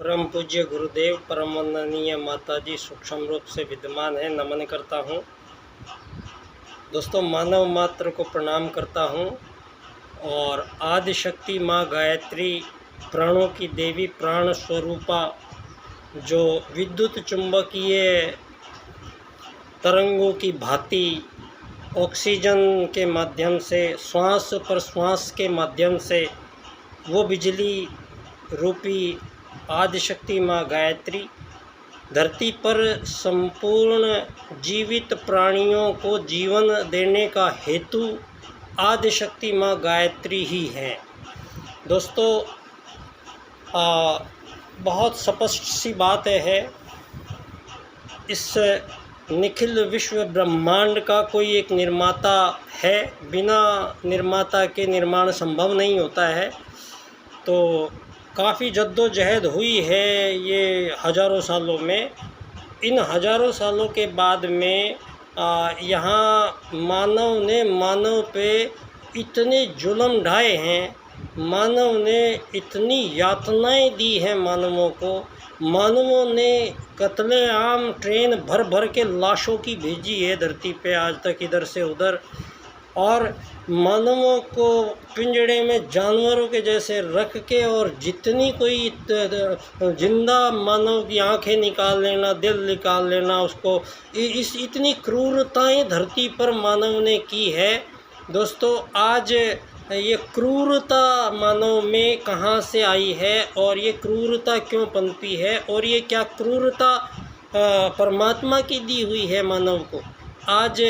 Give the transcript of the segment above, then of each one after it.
परम पूज्य गुरुदेव परम वंदनीय माताजी सूक्ष्म रूप से विद्यमान है, नमन करता हूँ। दोस्तों, मानव मात्र को प्रणाम करता हूँ और आदि शक्ति माँ गायत्री, प्राणों की देवी, प्राण स्वरूपा, जो विद्युत चुंबकीय तरंगों की भांति ऑक्सीजन के माध्यम से, श्वास प्रश्वास के माध्यम से वो बिजली रूपी आदिशक्ति माँ गायत्री धरती पर संपूर्ण जीवित प्राणियों को जीवन देने का हेतु आदिशक्ति माँ गायत्री ही है। दोस्तों, बहुत स्पष्ट सी बात है, इस निखिल विश्व ब्रह्मांड का कोई एक निर्माता है, बिना निर्माता के निर्माण संभव नहीं होता है। तो काफ़ी जद्दोजहद हुई है ये हज़ारों सालों में। इन हज़ारों सालों के बाद में यहाँ मानव ने मानव पे इतने जुल्म ढाए हैं, मानव ने इतनी यातनाएं दी हैं मानवों को, मानवों ने कत्लेआम ट्रेन भर भर के लाशों की भेजी है धरती पे आज तक, इधर से उधर, और मानवों को पिंजड़े में जानवरों के जैसे रख के और जितनी कोई जिंदा मानव की आंखें निकाल लेना, दिल निकाल लेना, उसको इस इतनी क्रूरताएं धरती पर मानव ने की है। दोस्तों, आज ये क्रूरता मानव में कहाँ से आई है और ये क्रूरता क्यों पनपी है और ये क्या क्रूरता परमात्मा की दी हुई है मानव को, आज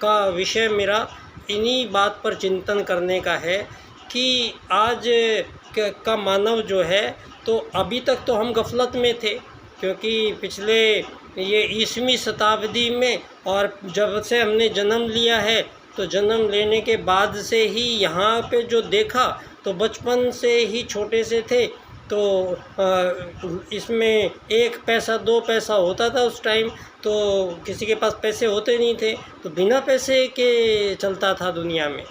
का विषय मेरा इन्हीं बात पर चिंतन करने का है कि आज का मानव जो है, तो अभी तक तो हम गफलत में थे, क्योंकि पिछले ये 20वीं शताब्दी में और जब से हमने जन्म लिया है, तो जन्म लेने के बाद से ही यहाँ पे जो देखा, तो बचपन से ही छोटे से थे, तो इसमें 1 पैसा 2 पैसा होता था उस टाइम, तो किसी के पास पैसे होते नहीं थे, तो बिना पैसे के चलता था दुनिया में।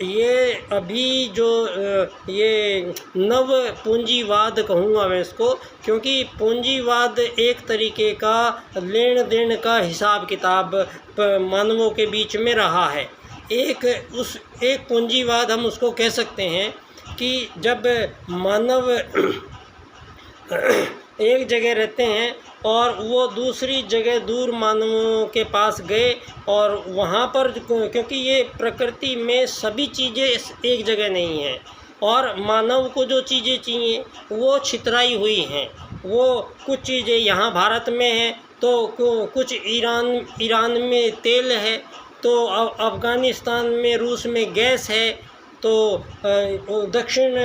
ये अभी जो ये नव पूंजीवाद कहूँगा मैं इसको, क्योंकि पूंजीवाद एक तरीके का लेन देन का हिसाब किताब मानवों के बीच में रहा है। एक पूंजीवाद हम उसको कह सकते हैं कि जब मानव एक जगह रहते हैं और वो दूसरी जगह दूर मानवों के पास गए, और वहाँ पर क्योंकि ये प्रकृति में सभी चीज़ें एक जगह नहीं हैं, और मानव को जो चीज़ें चाहिए वो छितराई हुई हैं। वो कुछ चीज़ें यहाँ भारत में हैं, तो कुछ ईरान में तेल है, तो अफ़गानिस्तान में, रूस में गैस है, तो दक्षिण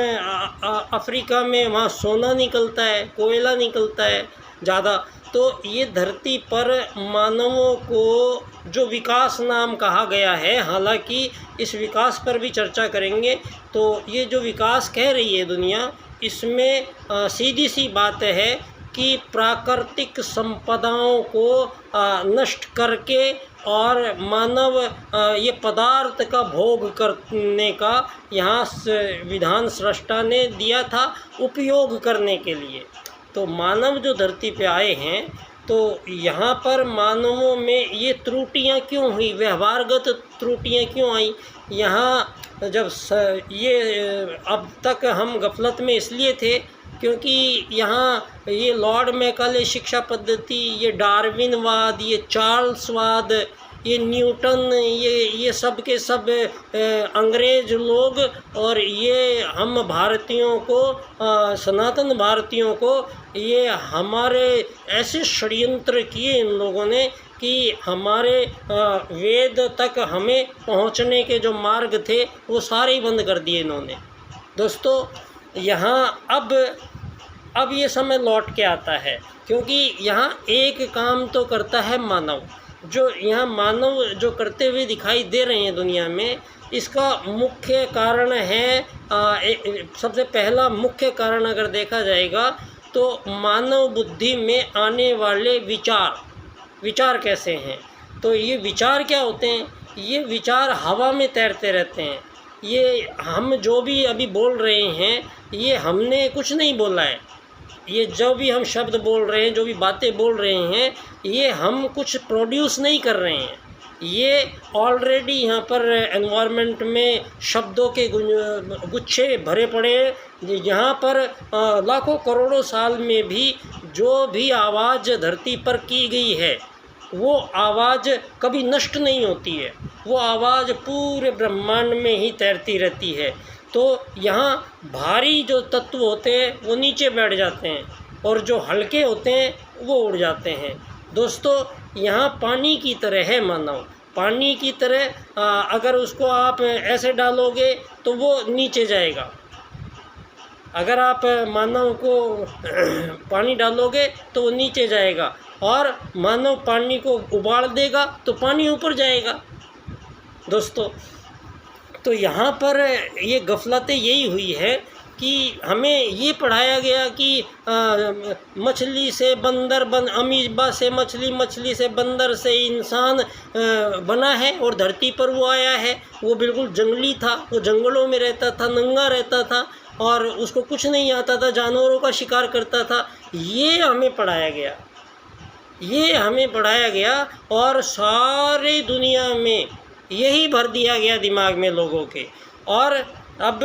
अफ्रीका में वहाँ सोना निकलता है, कोयला निकलता है ज़्यादा। तो ये धरती पर मानवों को जो विकास नाम कहा गया है, हालांकि इस विकास पर भी चर्चा करेंगे, तो ये जो विकास कह रही है दुनिया, इसमें सीधी सी बात है कि प्राकृतिक संपदाओं को नष्ट करके और मानव ये पदार्थ का भोग करने का यहाँ विधान सृष्टा ने दिया था उपयोग करने के लिए। तो मानव जो धरती पे आए हैं, तो यहाँ पर मानवों में ये त्रुटियाँ क्यों हुई, व्यवहारगत त्रुटियाँ क्यों आई यहाँ। जब ये अब तक हम गफलत में इसलिए थे क्योंकि यहाँ ये लॉर्ड मैकाले शिक्षा पद्धति, ये डार्विनवाद, ये चार्ल्सवाद, ये न्यूटन, ये सब के सब अंग्रेज लोग, और ये हम भारतीयों को, सनातन भारतीयों को, ये हमारे ऐसे षड्यंत्र किए इन लोगों ने कि हमारे वेद तक हमें पहुंचने के जो मार्ग थे वो सारे ही बंद कर दिए इन्होंने। दोस्तों, यहाँ अब ये समय लौट के आता है, क्योंकि यहाँ एक काम तो करता है मानव, जो यहाँ मानव जो करते हुए दिखाई दे रहे हैं दुनिया में, इसका मुख्य कारण है, सबसे पहला मुख्य कारण अगर देखा जाएगा तो मानव बुद्धि में आने वाले विचार कैसे हैं। तो ये विचार क्या होते हैं, ये विचार हवा में तैरते रहते हैं। ये हम जो भी अभी बोल रहे हैं, ये हमने कुछ नहीं बोला है, ये जो भी हम शब्द बोल रहे हैं, जो भी बातें बोल रहे हैं, ये हम कुछ प्रोड्यूस नहीं कर रहे हैं। ये ऑलरेडी यहाँ पर एनवायरनमेंट में शब्दों के गुच्छे भरे पड़े हैं। यहाँ पर लाखों करोड़ों साल में भी जो भी आवाज़ धरती पर की गई है, वो आवाज़ कभी नष्ट नहीं होती है। वो आवाज़ पूरे ब्रह्मांड में ही तैरती रहती है। तो यहाँ भारी जो तत्व होते हैं वो नीचे बैठ जाते हैं और जो हल्के होते हैं वो उड़ जाते हैं। दोस्तों, यहाँ पानी की तरह है मानव। पानी की तरह अगर उसको आप ऐसे डालोगे तो वो नीचे जाएगा। अगर आप मानव को पानी डालोगे तो वो नीचे जाएगा, और मानव पानी को उबाल देगा तो पानी ऊपर जाएगा। दोस्तों, तो यहाँ पर ये गफलतें यही हुई है कि हमें ये पढ़ाया गया कि मछली से बंदर अमीबा से मछली, मछली से बंदर से इंसान बना है और धरती पर वो आया है। वो बिल्कुल जंगली था, वो जंगलों में रहता था, नंगा रहता था और उसको कुछ नहीं आता था, जानवरों का शिकार करता था। ये हमें पढ़ाया गया, ये हमें पढ़ाया गया और सारी दुनिया में यही भर दिया गया दिमाग में लोगों के। और अब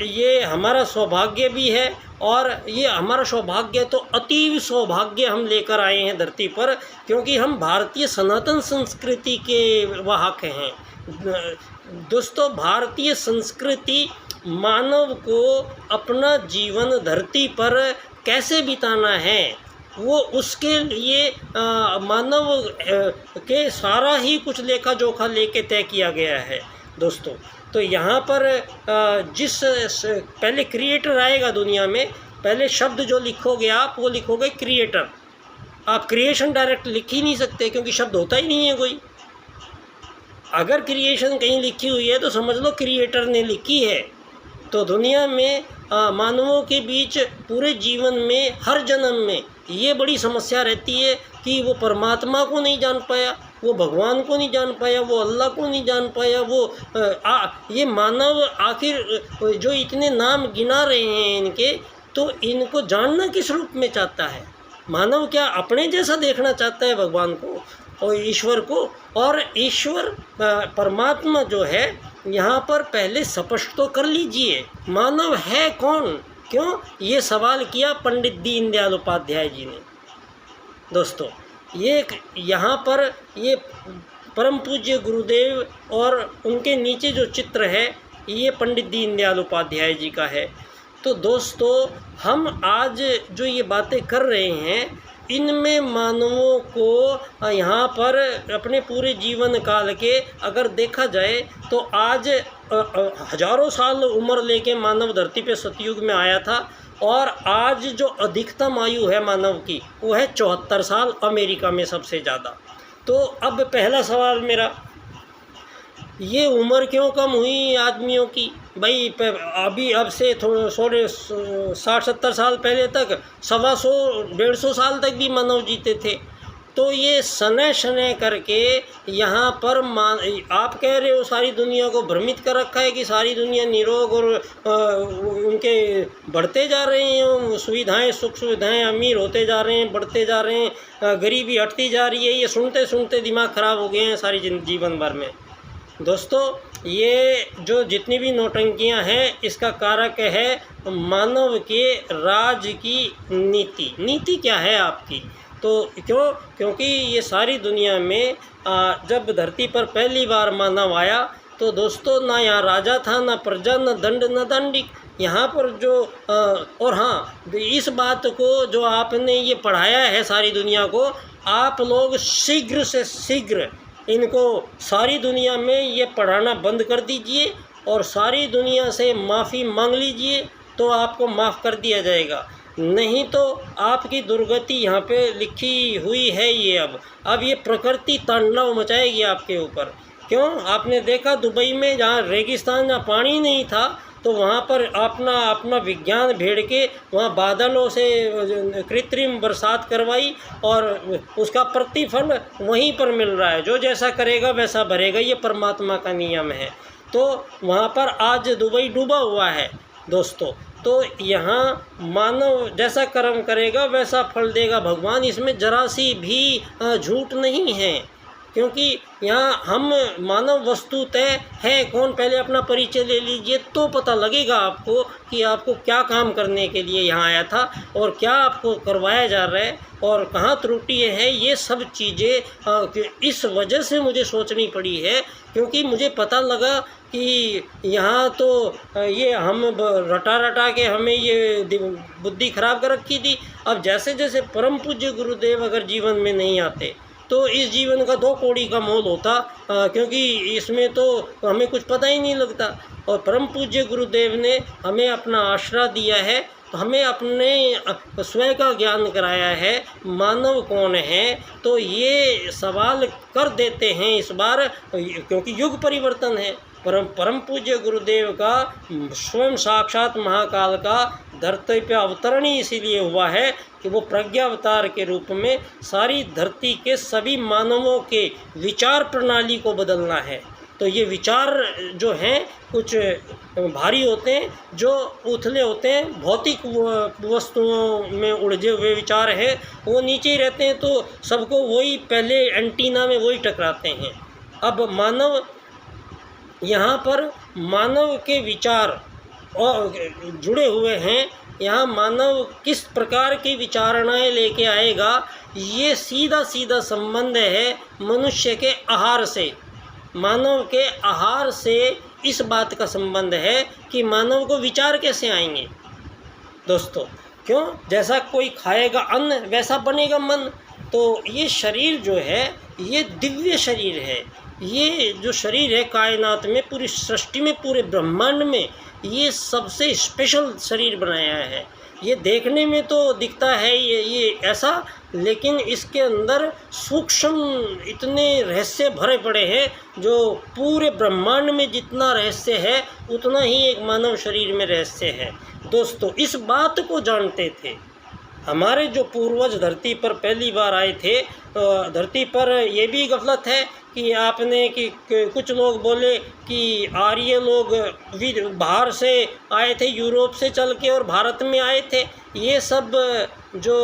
ये हमारा सौभाग्य भी है, और ये हमारा सौभाग्य तो अतीव सौभाग्य हम लेकर आए हैं धरती पर, क्योंकि हम भारतीय सनातन संस्कृति के वाहक हैं। दोस्तों, भारतीय संस्कृति मानव को अपना जीवन धरती पर कैसे बिताना है, वो उसके लिए मानव के सारा ही कुछ लेखा जोखा लेके तय किया गया है। दोस्तों, तो यहाँ पर जिस पहले क्रिएटर आएगा दुनिया में, पहले शब्द जो लिखोगे आप, वो लिखोगे क्रिएटर। आप क्रिएशन डायरेक्ट लिख ही नहीं सकते, क्योंकि शब्द होता ही नहीं है कोई। अगर क्रिएशन कहीं लिखी हुई है तो समझ लो क्रिएटर ने लिखी है। तो दुनिया में मानवों के बीच पूरे जीवन में हर जन्म में ये बड़ी समस्या रहती है कि वो परमात्मा को नहीं जान पाया, वो भगवान को नहीं जान पाया, वो अल्लाह को नहीं जान पाया। ये मानव आखिर जो इतने नाम गिना रहे हैं इनके, तो इनको जानना किस रूप में चाहता है? मानव क्या अपने जैसा देखना चाहता है भगवान को और ईश्वर को? और ईश्वर परमात्मा जो है, यहाँ पर पहले स्पष्ट तो कर लीजिए, मानव है कौन? क्यों ये सवाल किया पंडित दीनदयाल उपाध्याय जी ने। दोस्तों, ये यहाँ पर ये परम पूज्य गुरुदेव और उनके नीचे जो चित्र है, ये पंडित दीनदयाल उपाध्याय जी का है। तो दोस्तों, हम आज जो ये बातें कर रहे हैं, इनमें मानवों को यहाँ पर अपने पूरे जीवन काल के अगर देखा जाए तो आज हजारों साल उम्र लेके मानव धरती पे सतयुग में आया था, और आज जो अधिकतम आयु है मानव की वो है 74 साल, अमेरिका में सबसे ज़्यादा। तो अब पहला सवाल मेरा, ये उम्र क्यों कम हुई आदमियों की? भाई अभी अब से थोड़े 60-70 साल पहले तक 125-150 साल तक भी मानव जीते थे। तो ये सने शने करके यहाँ पर आप कह रहे हो सारी दुनिया को भ्रमित कर रखा है कि सारी दुनिया निरोग और उनके बढ़ते जा रहे हैं सुविधाएं, सुख सुविधाएं, अमीर होते जा रहे हैं, बढ़ते जा रहे हैं, गरीबी हटती जा रही है। ये सुनते सुनते दिमाग ख़राब हो गए हैं सारी जीवन भर में। दोस्तों, ये जो जितनी भी नौटंकियां हैं, इसका कारक है मानव के राज की नीति। नीति क्या है आपकी? तो क्योंकि ये सारी दुनिया में जब धरती पर पहली बार मानव आया, तो दोस्तों ना यहाँ राजा था, ना प्रजा, ना दंड, ना दंडिक। यहाँ पर जो और हाँ, इस बात को जो आपने ये पढ़ाया है सारी दुनिया को, आप लोग शीघ्र से शीघ्र इनको सारी दुनिया में ये पढ़ाना बंद कर दीजिए और सारी दुनिया से माफ़ी मांग लीजिए, तो आपको माफ़ कर दिया जाएगा। नहीं तो आपकी दुर्गति यहाँ पे लिखी हुई है। ये अब ये प्रकृति तांडव मचाएगी आपके ऊपर। क्यों? आपने देखा दुबई में, जहाँ रेगिस्तान, जहाँ पानी नहीं था, तो वहाँ पर अपना विज्ञान भेड़ के वहाँ बादलों से कृत्रिम बरसात करवाई और उसका प्रतिफल वहीं पर मिल रहा है। जो जैसा करेगा वैसा भरेगा, ये परमात्मा का नियम है। तो वहाँ पर आज दुबई डूबा हुआ है दोस्तों। तो यहाँ मानव जैसा कर्म करेगा वैसा फल देगा भगवान, इसमें जरा सी भी झूठ नहीं है। क्योंकि यहाँ हम मानव वस्तुतः है कौन, पहले अपना परिचय ले लीजिए तो पता लगेगा आपको कि आपको क्या काम करने के लिए यहाँ आया था और क्या आपको करवाया जा रहा है और कहाँ त्रुटि है। ये सब चीज़ें इस वजह से मुझे सोचनी पड़ी है, क्योंकि मुझे पता लगा कि यहाँ तो ये हम रटा रटा के हमें ये बुद्धि ख़राब कर रखी थी। अब जैसे जैसे परम पूज्य गुरुदेव अगर जीवन में नहीं आते तो इस जीवन का 2 कौड़ी का मोल होता, क्योंकि इसमें तो हमें कुछ पता ही नहीं लगता। और परम पूज्य गुरुदेव ने हमें अपना आश्रय दिया है, तो हमें अपने स्वयं का ज्ञान कराया है, मानव कौन है। तो ये सवाल कर देते हैं इस बार, क्योंकि युग परिवर्तन है। परम पूज्य गुरुदेव का स्वयं साक्षात महाकाल का धरती पे अवतरण ही इसीलिए हुआ है कि वो प्रज्ञावतार के रूप में सारी धरती के सभी मानवों के विचार प्रणाली को बदलना है। तो ये विचार जो हैं कुछ भारी होते हैं, जो उथले होते हैं, भौतिक वस्तुओं में उलझे हुए विचार हैं, वो नीचे ही रहते हैं, तो सबको वही पहले एंटीना में वही टकराते हैं। अब मानव यहाँ पर मानव के विचार और जुड़े हुए हैं। यहाँ मानव किस प्रकार की विचारणाएं लेके आएगा, ये सीधा सीधा संबंध है मनुष्य के आहार से। मानव के आहार से इस बात का संबंध है कि मानव को विचार कैसे आएंगे दोस्तों। क्यों? जैसा कोई खाएगा अन्न वैसा बनेगा मन। तो ये शरीर जो है ये दिव्य शरीर है। ये जो शरीर है कायनात में, पूरी सृष्टि में, पूरे ब्रह्मांड में ये सबसे स्पेशल शरीर बनाया है। ये देखने में तो दिखता है ये ऐसा, लेकिन इसके अंदर सूक्ष्म इतने रहस्य भरे पड़े हैं, जो पूरे ब्रह्मांड में जितना रहस्य है उतना ही एक मानव शरीर में रहस्य है दोस्तों। इस बात को जानते थे हमारे जो पूर्वज धरती पर पहली बार आए थे। धरती पर ये भी गफलत है कि आपने कि कुछ लोग बोले कि आर्य लोग बाहर से आए थे, यूरोप से चल के और भारत में आए थे। ये सब जो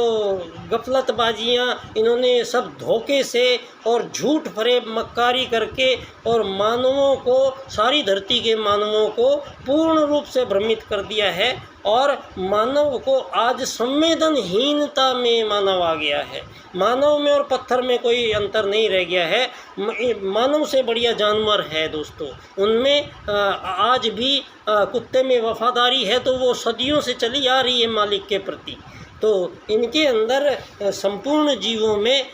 गफलतबाजियाँ इन्होंने सब धोखे से और झूठ भरे मक्कारी करके और मानवों को, सारी धरती के मानवों को पूर्ण रूप से भ्रमित कर दिया है। और मानव को आज संवेदनहीनता में मानव आ गया है। मानव में और पत्थर में कोई अंतर नहीं रह गया है। मानव से बढ़िया जानवर है दोस्तों। उनमें आज भी कुत्ते में वफादारी है, तो वो सदियों से चली आ रही है मालिक के प्रति। तो इनके अंदर संपूर्ण जीवों में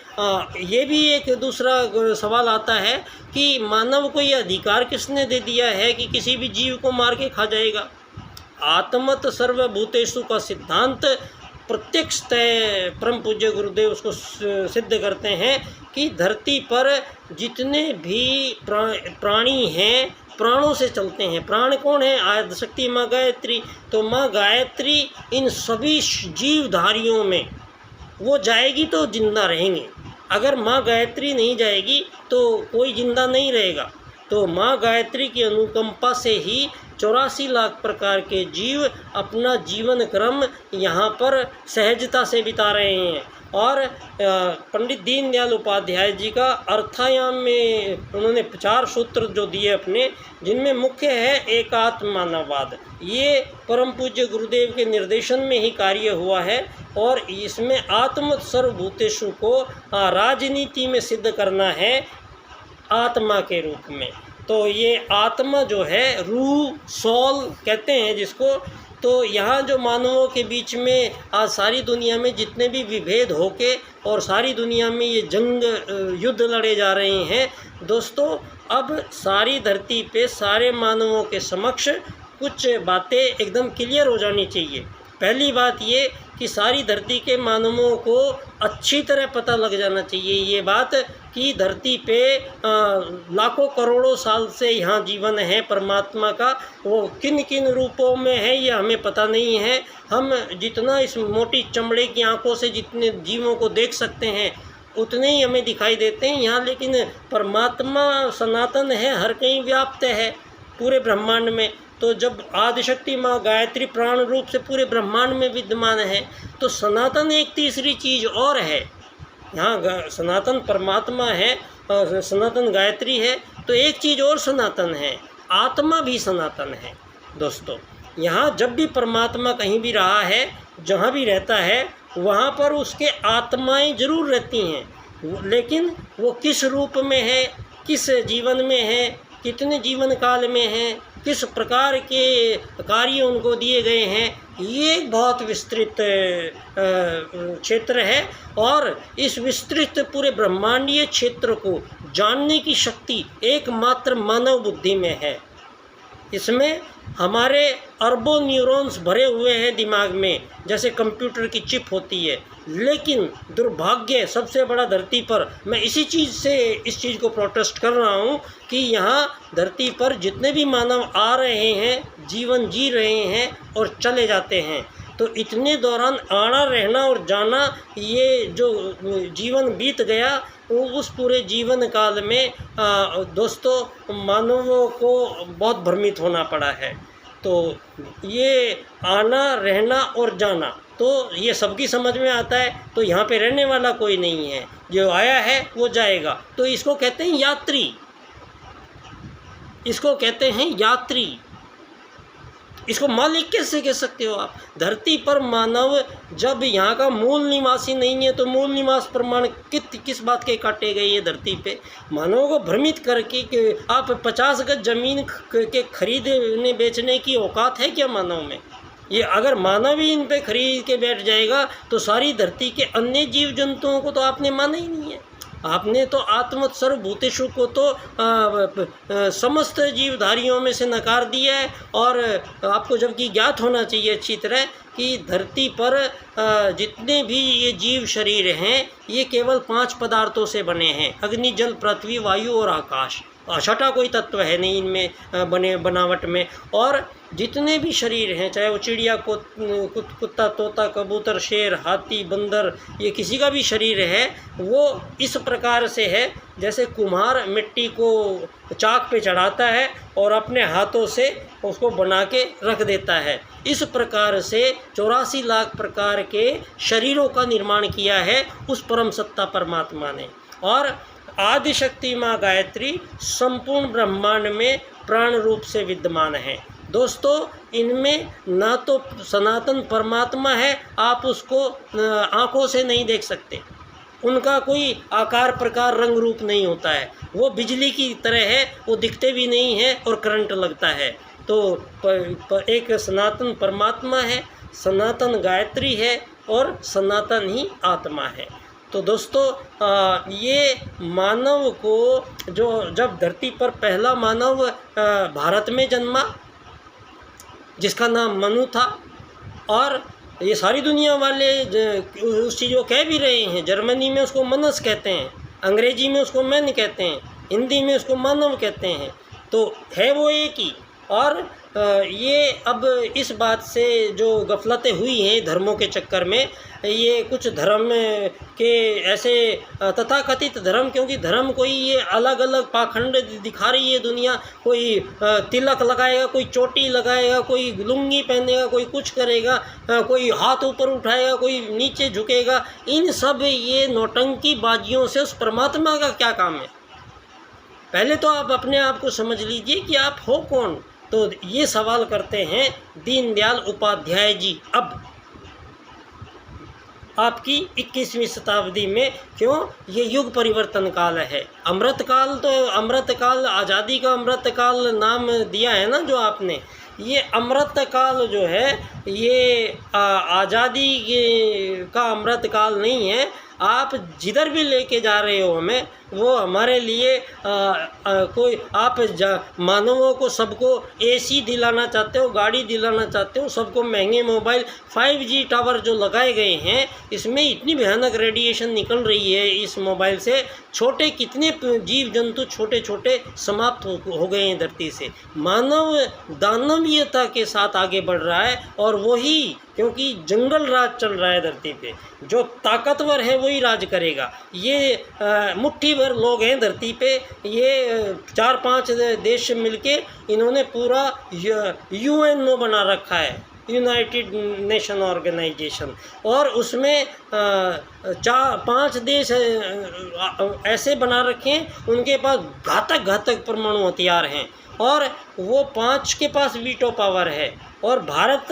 ये भी एक दूसरा सवाल आता है कि मानव को ये अधिकार किसने दे दिया है कि किसी भी जीव को मार के खा जाएगा। आत्मत सर्वभूतेषु का सिद्धांत प्रत्यक्षतः परम पूज्य गुरुदेव उसको सिद्ध करते हैं कि धरती पर जितने भी प्राणी हैं प्राणों से चलते हैं। प्राण कौन है? आदिशक्ति माँ गायत्री। तो माँ गायत्री इन सभी जीवधारियों में वो जाएगी तो जिंदा रहेंगे। अगर माँ गायत्री नहीं जाएगी तो कोई जिंदा नहीं रहेगा। तो माँ गायत्री की अनुकंपा से ही 84 लाख प्रकार के जीव अपना जीवन क्रम यहाँ पर सहजता से बिता रहे हैं। और पंडित दीनदयाल उपाध्याय जी का अर्थायाम में उन्होंने 4 सूत्र जो दिए अपने, जिनमें मुख्य है एकात्म मानववाद। ये परम पूज्य गुरुदेव के निर्देशन में ही कार्य हुआ है और इसमें आत्म सर्वभूतेषु को राजनीति में सिद्ध करना है आत्मा के रूप में। तो ये आत्मा जो है, रूह, सोल कहते हैं जिसको, तो यहाँ जो मानवों के बीच में आज सारी दुनिया में जितने भी विभेद होके और सारी दुनिया में ये जंग युद्ध लड़े जा रहे हैं दोस्तों, अब सारी धरती पे सारे मानवों के समक्ष कुछ बातें एकदम क्लियर हो जानी चाहिए। पहली बात ये कि सारी धरती के मानवों को अच्छी तरह पता लग जाना चाहिए ये बात कि धरती पे लाखों करोड़ों साल से यहाँ जीवन है परमात्मा का। वो किन किन रूपों में है ये हमें पता नहीं है। हम जितना इस मोटी चमड़े की आंखों से जितने जीवों को देख सकते हैं उतने ही हमें दिखाई देते हैं यहाँ, लेकिन परमात्मा सनातन है, हर कहीं व्याप्त है पूरे ब्रह्मांड में। तो जब आदिशक्ति माँ गायत्री प्राण रूप से पूरे ब्रह्मांड में विद्यमान है, तो सनातन एक तीसरी चीज़ और है। यहाँ सनातन परमात्मा है और सनातन गायत्री है, तो एक चीज़ और सनातन है, आत्मा भी सनातन है। दोस्तों, यहाँ जब भी परमात्मा कहीं भी रहा है, जहाँ भी रहता है, वहाँ पर उसके आत्माएं जरूर रहती हैं, लेकिन वो किस रूप में है, किस जीवन में है, कितने जीवन काल में है, किस प्रकार के कार्य उनको दिए गए हैं, ये एक बहुत विस्तृत क्षेत्र है। और इस विस्तृत पूरे ब्रह्मांडीय क्षेत्र को जानने की शक्ति एकमात्र मानव बुद्धि में है। इसमें हमारे अरबों न्यूरॉन्स भरे हुए हैं दिमाग में, जैसे कंप्यूटर की चिप होती है। लेकिन दुर्भाग्य सबसे बड़ा धरती पर, मैं इसी चीज़ से इस चीज़ को प्रोटेस्ट कर रहा हूँ कि यहाँ धरती पर जितने भी मानव आ रहे हैं, जीवन जी रहे हैं और चले जाते हैं, तो इतने दौरान आना रहना और जाना, ये जो जीवन बीत गया, उस पूरे जीवन काल में दोस्तों मानवों को बहुत भ्रमित होना पड़ा है। तो ये आना रहना और जाना तो ये सबकी समझ में आता है। तो यहाँ पे रहने वाला कोई नहीं है, जो आया है वो जाएगा। तो इसको कहते हैं यात्री, इसको कहते हैं यात्री। इसको मालिक कैसे कह सकते हो आप? धरती पर मानव जब यहाँ का मूल निवासी नहीं है, तो मूल निवास प्रमाण किस बात के काटे गए ये धरती पे? मानवों को भ्रमित करके कि आप 50 गज जमीन के खरीदने बेचने की औकात है क्या मानव में? ये अगर मानव ही इन पे खरीद के बैठ जाएगा, तो सारी धरती के अन्य जीव जंतुओं को तो आपने माना ही नहीं है। आपने तो आत्म सर्वभूतेषु को तो समस्त जीवधारियों में से नकार दिया है। और आपको जबकि ज्ञात होना चाहिए अच्छी तरह कि धरती पर जितने भी ये जीव शरीर हैं, ये केवल 5 पदार्थों से बने हैं: अग्नि, जल, पृथ्वी, वायु और आकाश। छठा कोई तत्व है नहीं इनमें बनावट में। और जितने भी शरीर हैं, चाहे वो चिड़िया को कुत्ता, तोता, कबूतर, शेर, हाथी, बंदर, ये किसी का भी शरीर है, वो इस प्रकार से है जैसे कुम्हार मिट्टी को चाक पे चढ़ाता है और अपने हाथों से उसको बना के रख देता है। इस प्रकार से 84 लाख प्रकार के शरीरों का निर्माण किया है उस परम सत्ता परमात्मा ने। और आदिशक्ति माँ गायत्री संपूर्ण ब्रह्मांड में प्राण रूप से विद्यमान है। दोस्तों, इनमें ना तो सनातन परमात्मा है, आप उसको आँखों से नहीं देख सकते, उनका कोई आकार प्रकार रंग रूप नहीं होता है, वो बिजली की तरह है, वो दिखते भी नहीं है और करंट लगता है। तो एक सनातन परमात्मा है, सनातन गायत्री है और सनातन ही आत्मा है। तो दोस्तों, ये मानव को जब धरती पर पहला मानव भारत में जन्मा, जिसका नाम मनु था, और ये सारी दुनिया वाले उस चीज़ को कह भी रहे हैं। जर्मनी में उसको मनस कहते हैं, अंग्रेजी में उसको मैन कहते हैं, हिंदी में उसको मानव कहते हैं। तो है वो एक ही। और ये अब इस बात से जो गफलतें हुई हैं धर्मों के चक्कर में, ये कुछ धर्म के ऐसे तथाकथित धर्म, क्योंकि धर्म कोई ये अलग अलग पाखंड दिखा रही है दुनिया। कोई तिलक लगाएगा, कोई चोटी लगाएगा, कोई लुंगी पहनेगा, कोई कुछ करेगा, कोई हाथ ऊपर उठाएगा, कोई नीचे झुकेगा। इन सब ये नौटंकी बाजियों से उस परमात्मा का क्या काम है? पहले तो आप अपने आप को समझ लीजिए कि आप हो कौन। तो ये सवाल करते हैं दीनदयाल उपाध्याय जी अब आपकी 21वीं शताब्दी में। क्यों? ये युग परिवर्तन काल है। अमृत काल, तो अमृत काल, आज़ादी का अमृत काल नाम दिया है ना जो आपने। ये अमृत काल जो है, ये आज़ादी का अमृत काल नहीं है। आप जिधर भी लेके जा रहे हो हमें, वो हमारे लिए कोई आप मानवों को सबको एसी दिलाना चाहते हो, गाड़ी दिलाना चाहते हो, सबको महंगे मोबाइल, 5G टावर जो लगाए गए हैं, इसमें इतनी भयानक रेडिएशन निकल रही है इस मोबाइल से। छोटे कितने जीव जंतु छोटे छोटे समाप्त हो गए हैं धरती से। मानव दानवीयता के साथ आगे बढ़ रहा है और वही क्योंकि जंगल राज चल रहा है धरती पे। जो ताकतवर है वही राज करेगा। ये मुट्ठी भर लोग हैं धरती पे, ये 4-5 देश मिलके इन्होंने पूरा यूएनओ बना रखा है, यूनाइटेड नेशन ऑर्गेनाइजेशन, और उसमें 4-5 देश ऐसे बना रखे हैं उनके पास घातक परमाणु हथियार हैं, और वो 5 के पास वीटो पावर है। और भारत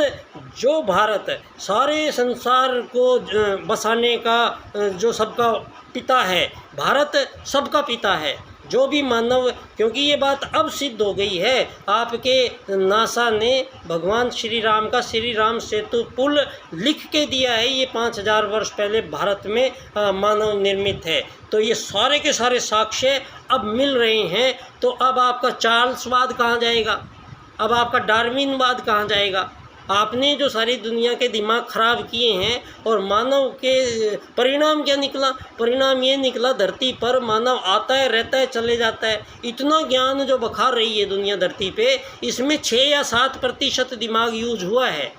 सारे संसार को बसाने का जो सबका पिता है, भारत सबका पिता है। जो भी मानव, क्योंकि ये बात अब सिद्ध हो गई है, आपके नासा ने भगवान श्री राम का श्री राम सेतु पुल लिख के दिया है, ये 5000 वर्ष पहले भारत में मानव निर्मित है। तो ये सारे के सारे साक्ष्य अब मिल रहे हैं। तो अब आपका चार्ल्सवाद कहाँ जाएगा, अब आपका डार्विनवाद कहाँ जाएगा? आपने जो सारी दुनिया के दिमाग ख़राब किए हैं, और मानव के परिणाम क्या निकला? परिणाम ये निकला, धरती पर मानव आता है, रहता है, चले जाता है। इतना ज्ञान जो बखार रही है दुनिया धरती पे, इसमें 6 या 7% दिमाग यूज हुआ है।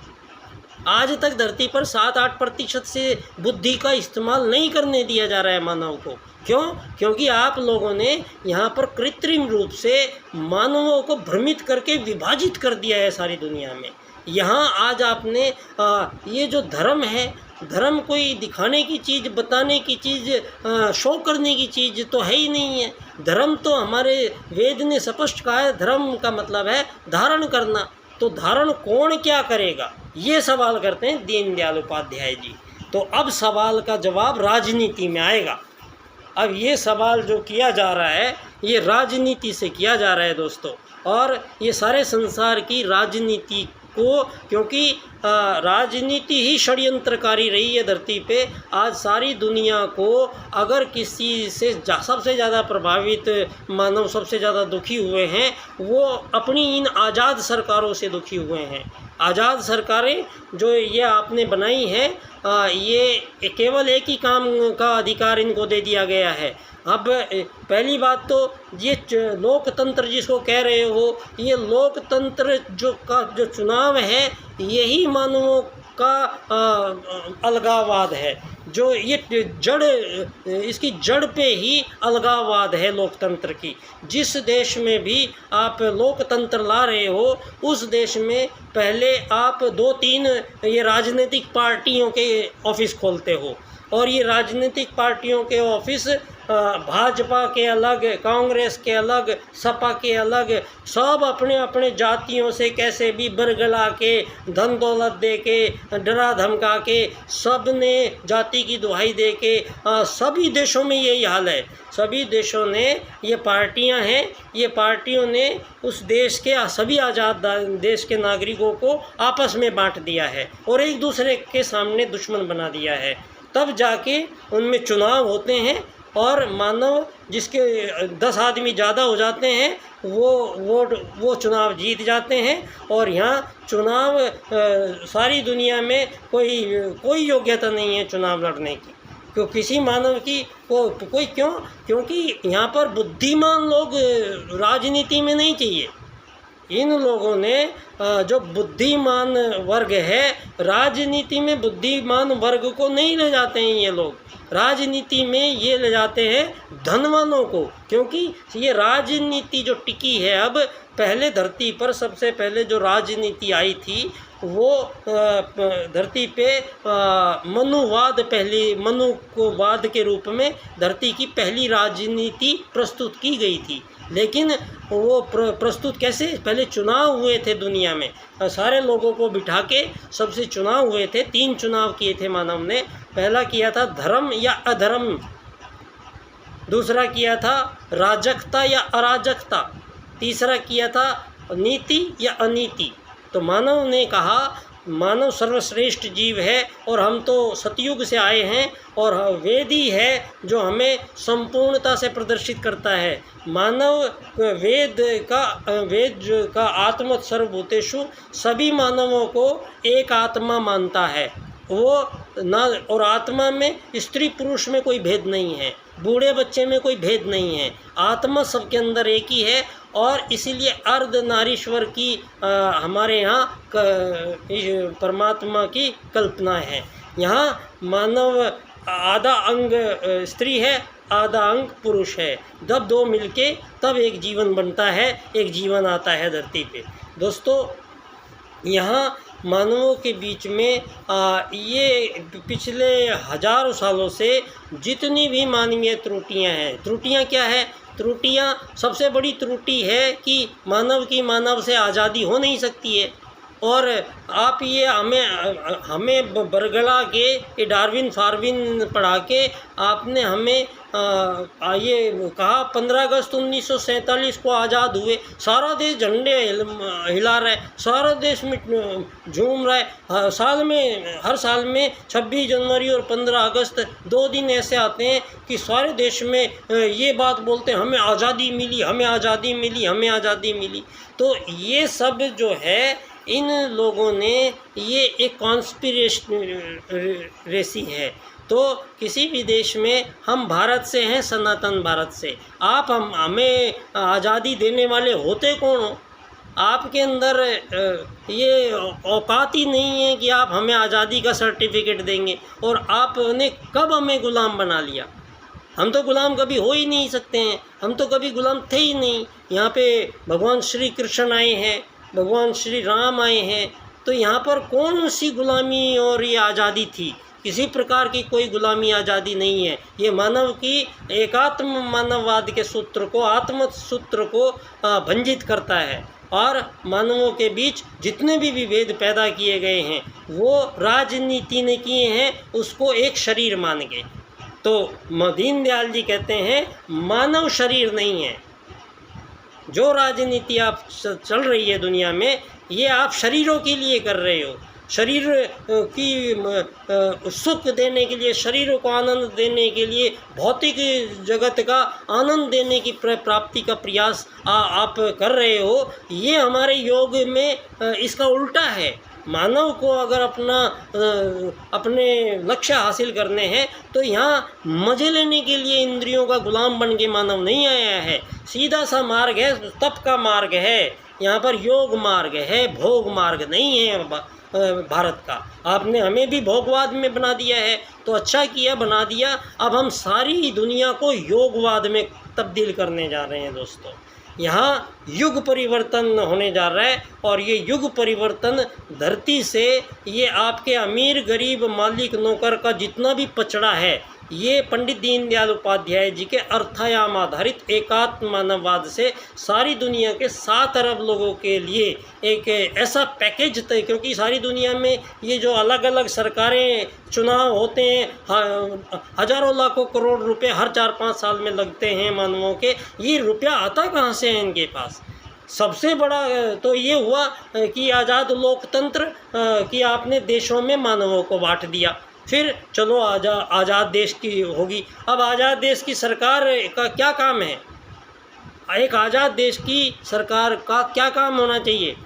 आज तक धरती पर 7-8% से बुद्धि का इस्तेमाल नहीं करने दिया जा रहा है मानव को। क्यों? क्योंकि आप लोगों ने यहाँ पर कृत्रिम रूप से मानवों को भ्रमित करके विभाजित कर दिया है सारी दुनिया में। यहाँ आज आपने ये जो धर्म है, धर्म कोई दिखाने की चीज़, बताने की चीज़, शो करने की चीज़ तो है ही नहीं है। धर्म तो हमारे वेद ने स्पष्ट कहा है, धर्म का मतलब है धारण करना। तो धारण कौन क्या करेगा, ये सवाल करते हैं दीनदयाल उपाध्याय जी। तो अब सवाल का जवाब राजनीति में आएगा। अब ये सवाल जो किया जा रहा है, ये राजनीति से किया जा रहा है दोस्तों, और ये सारे संसार की राजनीति को, क्योंकि राजनीति ही षड्यंत्रकारी रही है धरती पे। आज सारी दुनिया को अगर किसी से सबसे ज़्यादा प्रभावित मानव, सबसे ज़्यादा दुखी हुए हैं, वो अपनी इन आज़ाद सरकारों से दुखी हुए हैं। आज़ाद सरकारें जो ये आपने बनाई हैं, ये केवल एक ही काम का अधिकार इनको दे दिया गया है। अब पहली बात तो ये लोकतंत्र जिसको कह रहे हो, ये लोकतंत्र जो चुनाव है, यही मानवों का अलगाववाद है। जो ये इसकी जड़ पे ही अलगाववाद है लोकतंत्र की। जिस देश में भी आप लोकतंत्र ला रहे हो, उस देश में पहले आप 2-3 ये राजनीतिक पार्टियों के ऑफिस खोलते हो, और ये राजनीतिक पार्टियों के ऑफिस भाजपा के अलग, कांग्रेस के अलग, सपा के अलग, सब अपने अपने जातियों से कैसे भी बरगला के, धन दौलत दे के, डरा धमका के, सब ने जाति की दुहाई दे के, सभी देशों में यही हाल है। सभी देशों ने ये पार्टियां हैं, ये पार्टियों ने उस देश के सभी आज़ाद देश के नागरिकों को आपस में बांट दिया है और एक दूसरे के सामने दुश्मन बना दिया है। तब जाके उनमें चुनाव होते हैं, और मानव जिसके 10 आदमी ज़्यादा हो जाते हैं, वो चुनाव जीत जाते हैं। और यहाँ चुनाव सारी दुनिया में कोई योग्यता नहीं है चुनाव लड़ने की, क्यों किसी मानव की कोई क्यों? क्योंकि यहाँ पर बुद्धिमान लोग राजनीति में नहीं चाहिए। इन लोगों ने जो बुद्धिमान वर्ग है, राजनीति में बुद्धिमान वर्ग को नहीं ले जाते हैं ये लोग। राजनीति में ये ले जाते हैं धनवानों को, क्योंकि ये राजनीति जो टिकी है अब, पहले धरती पर सबसे पहले जो राजनीति आई थी, वो धरती पे मनुवाद के रूप में धरती की पहली राजनीति प्रस्तुत की गई थी। लेकिन वो प्रस्तुत कैसे? पहले चुनाव हुए थे दुनिया में, सारे लोगों को बिठा के सबसे चुनाव हुए थे। 3 चुनाव किए थे मानव ने। पहला किया था धर्म या अधर्म, दूसरा किया था राजकता या अराजकता, तीसरा किया था नीति या अनीति। तो मानव ने कहा मानव सर्वश्रेष्ठ जीव है, और हम तो सतयुग से आए हैं, और वेद ही है जो हमें संपूर्णता से प्रदर्शित करता है। मानव वेद का आत्म सर्वभूतेषु, सभी मानवों को एक आत्मा मानता है वो ना, और आत्मा में स्त्री पुरुष में कोई भेद नहीं है, बूढ़े बच्चे में कोई भेद नहीं है। आत्मा सबके अंदर एक ही है, और इसीलिए अर्धनारीश्वर की हमारे यहाँ परमात्मा की कल्पना है। यहाँ मानव आधा अंग स्त्री है, आधा अंग पुरुष है, जब दो मिलके तब एक जीवन बनता है, एक जीवन आता है धरती पे। दोस्तों, यहाँ मानवों के बीच में ये पिछले हज़ारों सालों से जितनी भी मानवीय त्रुटियां हैं, त्रुटियां क्या है? त्रुटियां, सबसे बड़ी त्रुटि है कि मानव की मानव से आज़ादी हो नहीं सकती है। और आप ये हमें बरगला के, ये डार्विन फार्विन पढ़ा के आपने हमें ये कहा 15 अगस्त 1947 को आज़ाद हुए, सारा देश झंडे हिला रहा है, सारा देश में झूम रहा है। हर साल में 26 जनवरी और 15 अगस्त 2 दिन ऐसे आते हैं कि सारे देश में ये बात बोलते हैं, हमें आज़ादी मिली, हमें आज़ादी मिली, हमें आज़ादी मिली। तो ये सब जो है, इन लोगों ने ये एक कॉन्स्पिरेसी है। तो किसी भी देश में, हम भारत से हैं, सनातन भारत से, आप हमें आज़ादी देने वाले होते कौन हो? आपके अंदर ये औकात ही नहीं है कि आप हमें आज़ादी का सर्टिफिकेट देंगे। और आपने कब हमें ग़ुलाम बना लिया? हम तो ग़ुलाम कभी हो ही नहीं सकते हैं, हम तो कभी ग़ुलाम थे ही नहीं। यहाँ पे भगवान श्री कृष्ण आए हैं, भगवान श्री राम आए हैं, तो यहाँ पर कौन सी ग़ुलामी और ये आज़ादी थी? किसी प्रकार की कोई ग़ुलामी आज़ादी नहीं है। ये मानव की एकात्म मानववाद के सूत्र को, आत्म सूत्र को भंजित करता है। और मानवों के बीच जितने भी विभेद पैदा किए गए हैं, वो राजनीति ने किए हैं, उसको एक शरीर मान के। तो दीनदयाल जी कहते हैं, मानव शरीर नहीं है। जो राजनीति आप चल रही है दुनिया में, ये आप शरीरों के लिए कर रहे हो, शरीर की सुख देने के लिए, शरीरों को आनंद देने के लिए, भौतिक जगत का आनंद देने की प्राप्ति का प्रयास आप कर रहे हो। ये हमारे योग में इसका उल्टा है। मानव को अगर अपने लक्ष्य हासिल करने हैं, तो यहाँ मज़े लेने के लिए इंद्रियों का गुलाम बन के मानव नहीं आया है। सीधा सा मार्ग है, तप का मार्ग है, यहाँ पर योग मार्ग है, भोग मार्ग नहीं है भारत का। आपने हमें भी भोगवाद में बना दिया है, तो अच्छा किया, बना दिया। अब हम सारी दुनिया को योगवाद में तब्दील करने जा रहे हैं। दोस्तों, यहाँ युग परिवर्तन होने जा रहा है, और ये युग परिवर्तन धरती से, ये आपके अमीर गरीब मालिक नौकर का जितना भी पचड़ा है, ये पंडित दीनदयाल उपाध्याय जी के अर्थायाम आधारित एकात्म मानववाद से सारी दुनिया के 7 अरब लोगों के लिए एक ऐसा पैकेज तय, क्योंकि सारी दुनिया में ये जो अलग अलग सरकारें, चुनाव होते हैं, हज़ारों लाखों करोड़ रुपए हर 4-5 साल में लगते हैं मानवों के, ये रुपया आता कहाँ से है इनके पास? सबसे बड़ा तो ये हुआ कि आज़ाद लोकतंत्र कि आपने देशों में मानवों को बांट दिया। फिर चलो आज़ाद देश की होगी। अब आज़ाद देश की सरकार का क्या काम है? एक आज़ाद देश की सरकार का क्या काम होना चाहिए?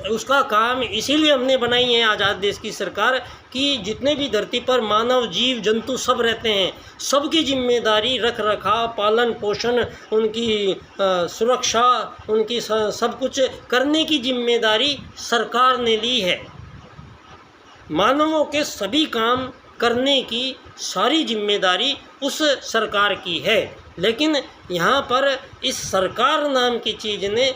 उसका काम इसीलिए हमने बनाई है आज़ाद देश की सरकार, कि जितने भी धरती पर मानव जीव जंतु सब रहते हैं, सबकी जिम्मेदारी, रख रखाव, पालन पोषण, उनकी सुरक्षा, उनकी सब कुछ करने की जिम्मेदारी सरकार ने ली है। मानवों के सभी काम करने की सारी जिम्मेदारी उस सरकार की है। लेकिन यहाँ पर इस सरकार नाम की चीज़ ने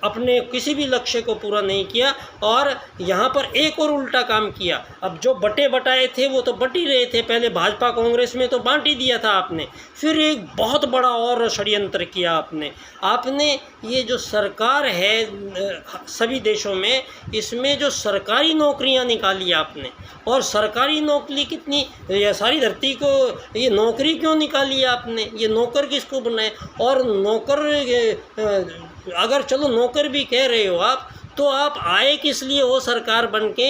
अपने किसी भी लक्ष्य को पूरा नहीं किया, और यहाँ पर एक और उल्टा काम किया। अब जो बटे बटाए थे वो तो बट ही रहे थे, पहले भाजपा कांग्रेस में तो बांट ही दिया था आपने, फिर एक बहुत बड़ा और षड्यंत्र किया आपने ये जो सरकार है सभी देशों में, इसमें जो सरकारी नौकरियाँ निकाली आपने, और सरकारी नौकरी कितनी, या सारी धरती को ये नौकरी क्यों निकाली आपने? ये नौकर किसको बनाए? और नौकर अगर चलो नौकर भी कह रहे हो आप, तो आप आए किस लिए हो सरकार बन के?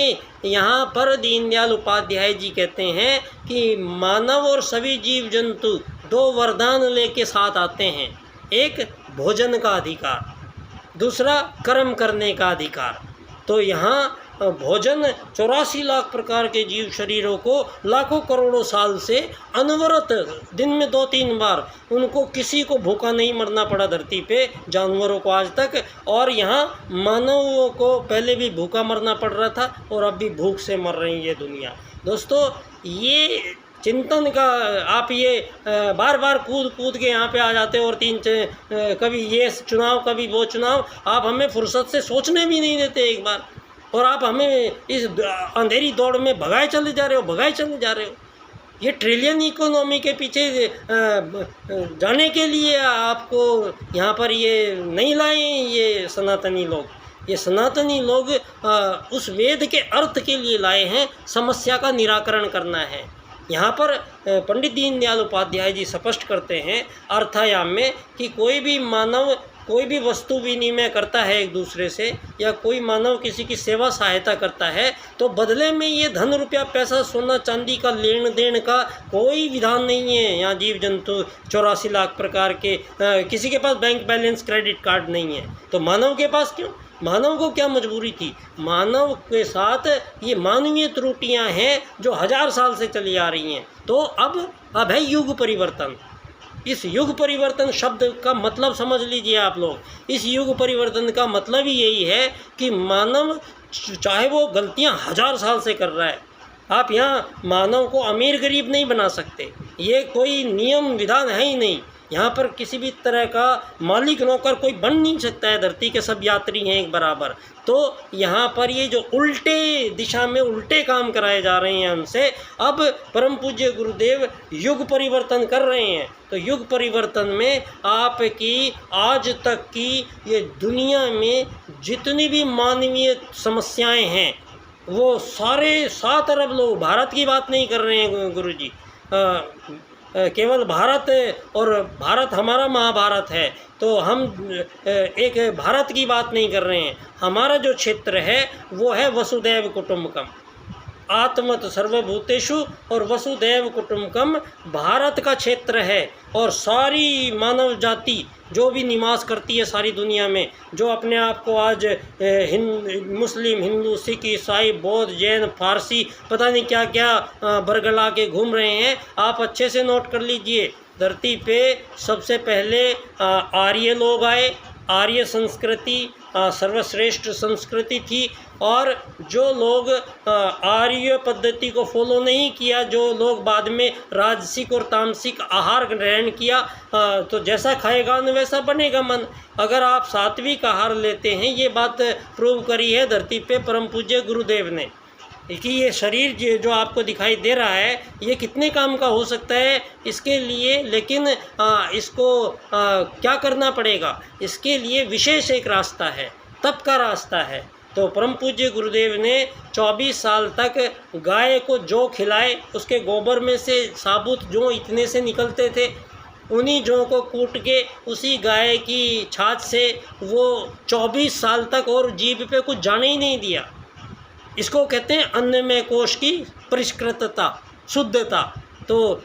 यहाँ पर दीनदयाल उपाध्याय जी कहते हैं कि मानव और सभी जीव जंतु 2 वरदान लेके साथ आते हैं। एक भोजन का अधिकार, दूसरा कर्म करने का अधिकार। तो यहाँ भोजन 84 लाख प्रकार के जीव शरीरों को लाखों करोड़ों साल से अनवरत दिन में 2-3 बार उनको किसी को भूखा नहीं मरना पड़ा धरती पे, जानवरों को आज तक। और यहाँ मानवों को पहले भी भूखा मरना पड़ रहा था और अब भी भूख से मर रही है दुनिया। दोस्तों, ये चिंतन का आप ये बार बार कूद कूद के यहाँ पे आ जाते हो और कभी ये चुनाव कभी वो चुनाव, आप हमें फुर्सत से सोचने भी नहीं देते एक बार, और आप हमें इस अंधेरी दौड़ में भगाए चले जा रहे हो। ये ट्रिलियन इकोनॉमी के पीछे जाने के लिए आपको यहाँ पर ये नहीं लाए ये सनातनी लोग। ये सनातनी लोग उस वेद के अर्थ के लिए लाए हैं, समस्या का निराकरण करना है। यहाँ पर पंडित दीनदयाल उपाध्याय जी स्पष्ट करते हैं अर्थायाम में कि कोई भी मानव कोई भी वस्तु विनिमय करता है एक दूसरे से, या कोई मानव किसी की सेवा सहायता करता है, तो बदले में ये धन रुपया पैसा सोना चांदी का लेन देन का कोई विधान नहीं है। यहाँ जीव जंतु 84 लाख प्रकार के किसी के पास बैंक बैलेंस क्रेडिट कार्ड नहीं है, तो मानव के पास क्यों? मानव को क्या मजबूरी थी? मानव के साथ ये मानवीय त्रुटियां हैं जो 1000 साल से चली आ रही हैं। तो अब है युग परिवर्तन। इस युग परिवर्तन शब्द का मतलब समझ लीजिए आप लोग। इस युग परिवर्तन का मतलब ही यही है कि मानव चाहे वो गलतियां 1000 साल से कर रहा है, आप यहाँ मानव को अमीर गरीब नहीं बना सकते, ये कोई नियम विधान है ही नहीं। यहाँ पर किसी भी तरह का मालिक नौकर कोई बन नहीं सकता है, धरती के सब यात्री हैं एक बराबर। तो यहाँ पर ये जो उल्टे दिशा में उल्टे काम कराए जा रहे हैं हमसे, अब परम पूज्य गुरुदेव युग परिवर्तन कर रहे हैं। तो युग परिवर्तन में आपकी आज तक की ये दुनिया में जितनी भी मानवीय समस्याएं हैं, वो सारे 7 अरब लोग, भारत की बात नहीं कर रहे हैं गुरुजी, केवल भारत, और भारत हमारा महाभारत है, तो हम एक भारत की बात नहीं कर रहे हैं। हमारा जो क्षेत्र है वो है वसुदैव कुटुंबकम, आत्मत सर्वभूतेषु, और वसुदैव कुटुंबकम भारत का क्षेत्र है। और सारी मानव जाति जो भी निवास करती है सारी दुनिया में, जो अपने आप को आज मुस्लिम, हिंदू, सिख, ईसाई, बौद्ध, जैन, फारसी, पता नहीं क्या क्या बरगला के घूम रहे हैं, आप अच्छे से नोट कर लीजिए। धरती पे सबसे पहले आर्य लोग आए, आर्य संस्कृति सर्वश्रेष्ठ संस्कृति थी, और जो लोग आर्य पद्धति को फॉलो नहीं किया, जो लोग बाद में राजसिक और तामसिक आहार ग्रहण किया, तो जैसा खाएगा न वैसा बनेगा मन। अगर आप सात्विक आहार लेते हैं, ये बात प्रूव करी है धरती पे परम पूज्य गुरुदेव ने कि ये शरीर जो आपको दिखाई दे रहा है ये कितने काम का हो सकता है इसके लिए, लेकिन इसको क्या करना पड़ेगा, इसके लिए विशेष एक रास्ता है, तप का रास्ता है। तो परम पूज्य गुरुदेव ने 24 साल तक गाय को जौ खिलाए, उसके गोबर में से साबुत जौ इतने से निकलते थे, उन्हीं जौ को कूट के उसी गाय की छाछ से वो 24 साल तक और जीभ पे कुछ जाने ही नहीं दिया। इसको कहते हैं अन्नमय कोश की परिष्कृतता, शुद्धता। तो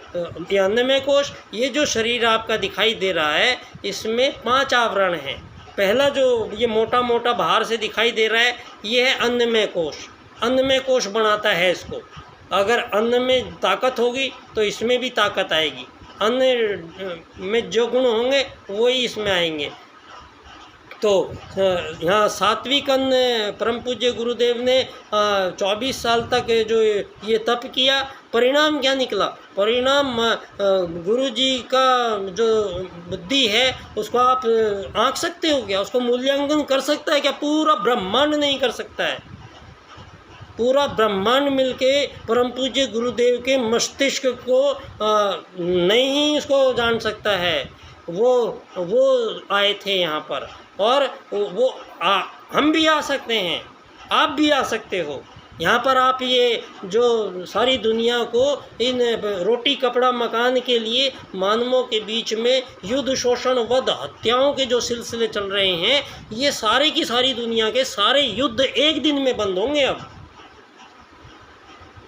ये अन्नमय कोश, ये जो शरीर आपका दिखाई दे रहा है, इसमें 5 आवरण हैं। पहला जो ये मोटा मोटा बाहर से दिखाई दे रहा है, ये है अन्नमय कोश। अन्नमय कोश बनाता है इसको। अगर अन्न में ताकत होगी तो इसमें भी ताकत आएगी, अन्न में जो गुण होंगे वही इसमें आएंगे। तो यहाँ सात्विक अन्न परम पूज्य गुरुदेव ने 24 साल तक जो ये तप किया, परिणाम क्या निकला? परिणाम गुरुजी का जो बुद्धि है उसको आप आंक सकते हो क्या? उसको मूल्यांकन कर सकता है क्या? पूरा ब्रह्मांड नहीं कर सकता है। पूरा ब्रह्मांड मिलके परम पूज्य गुरुदेव के मस्तिष्क को नहीं उसको जान सकता है। वो आए थे यहाँ पर, और हम भी आ सकते हैं, आप भी आ सकते हो। यहाँ पर आप ये जो सारी दुनिया को इन रोटी कपड़ा मकान के लिए मानवों के बीच में युद्ध शोषण वध हत्याओं के जो सिलसिले चल रहे हैं, ये सारे की सारी दुनिया के सारे युद्ध एक दिन में बंद होंगे।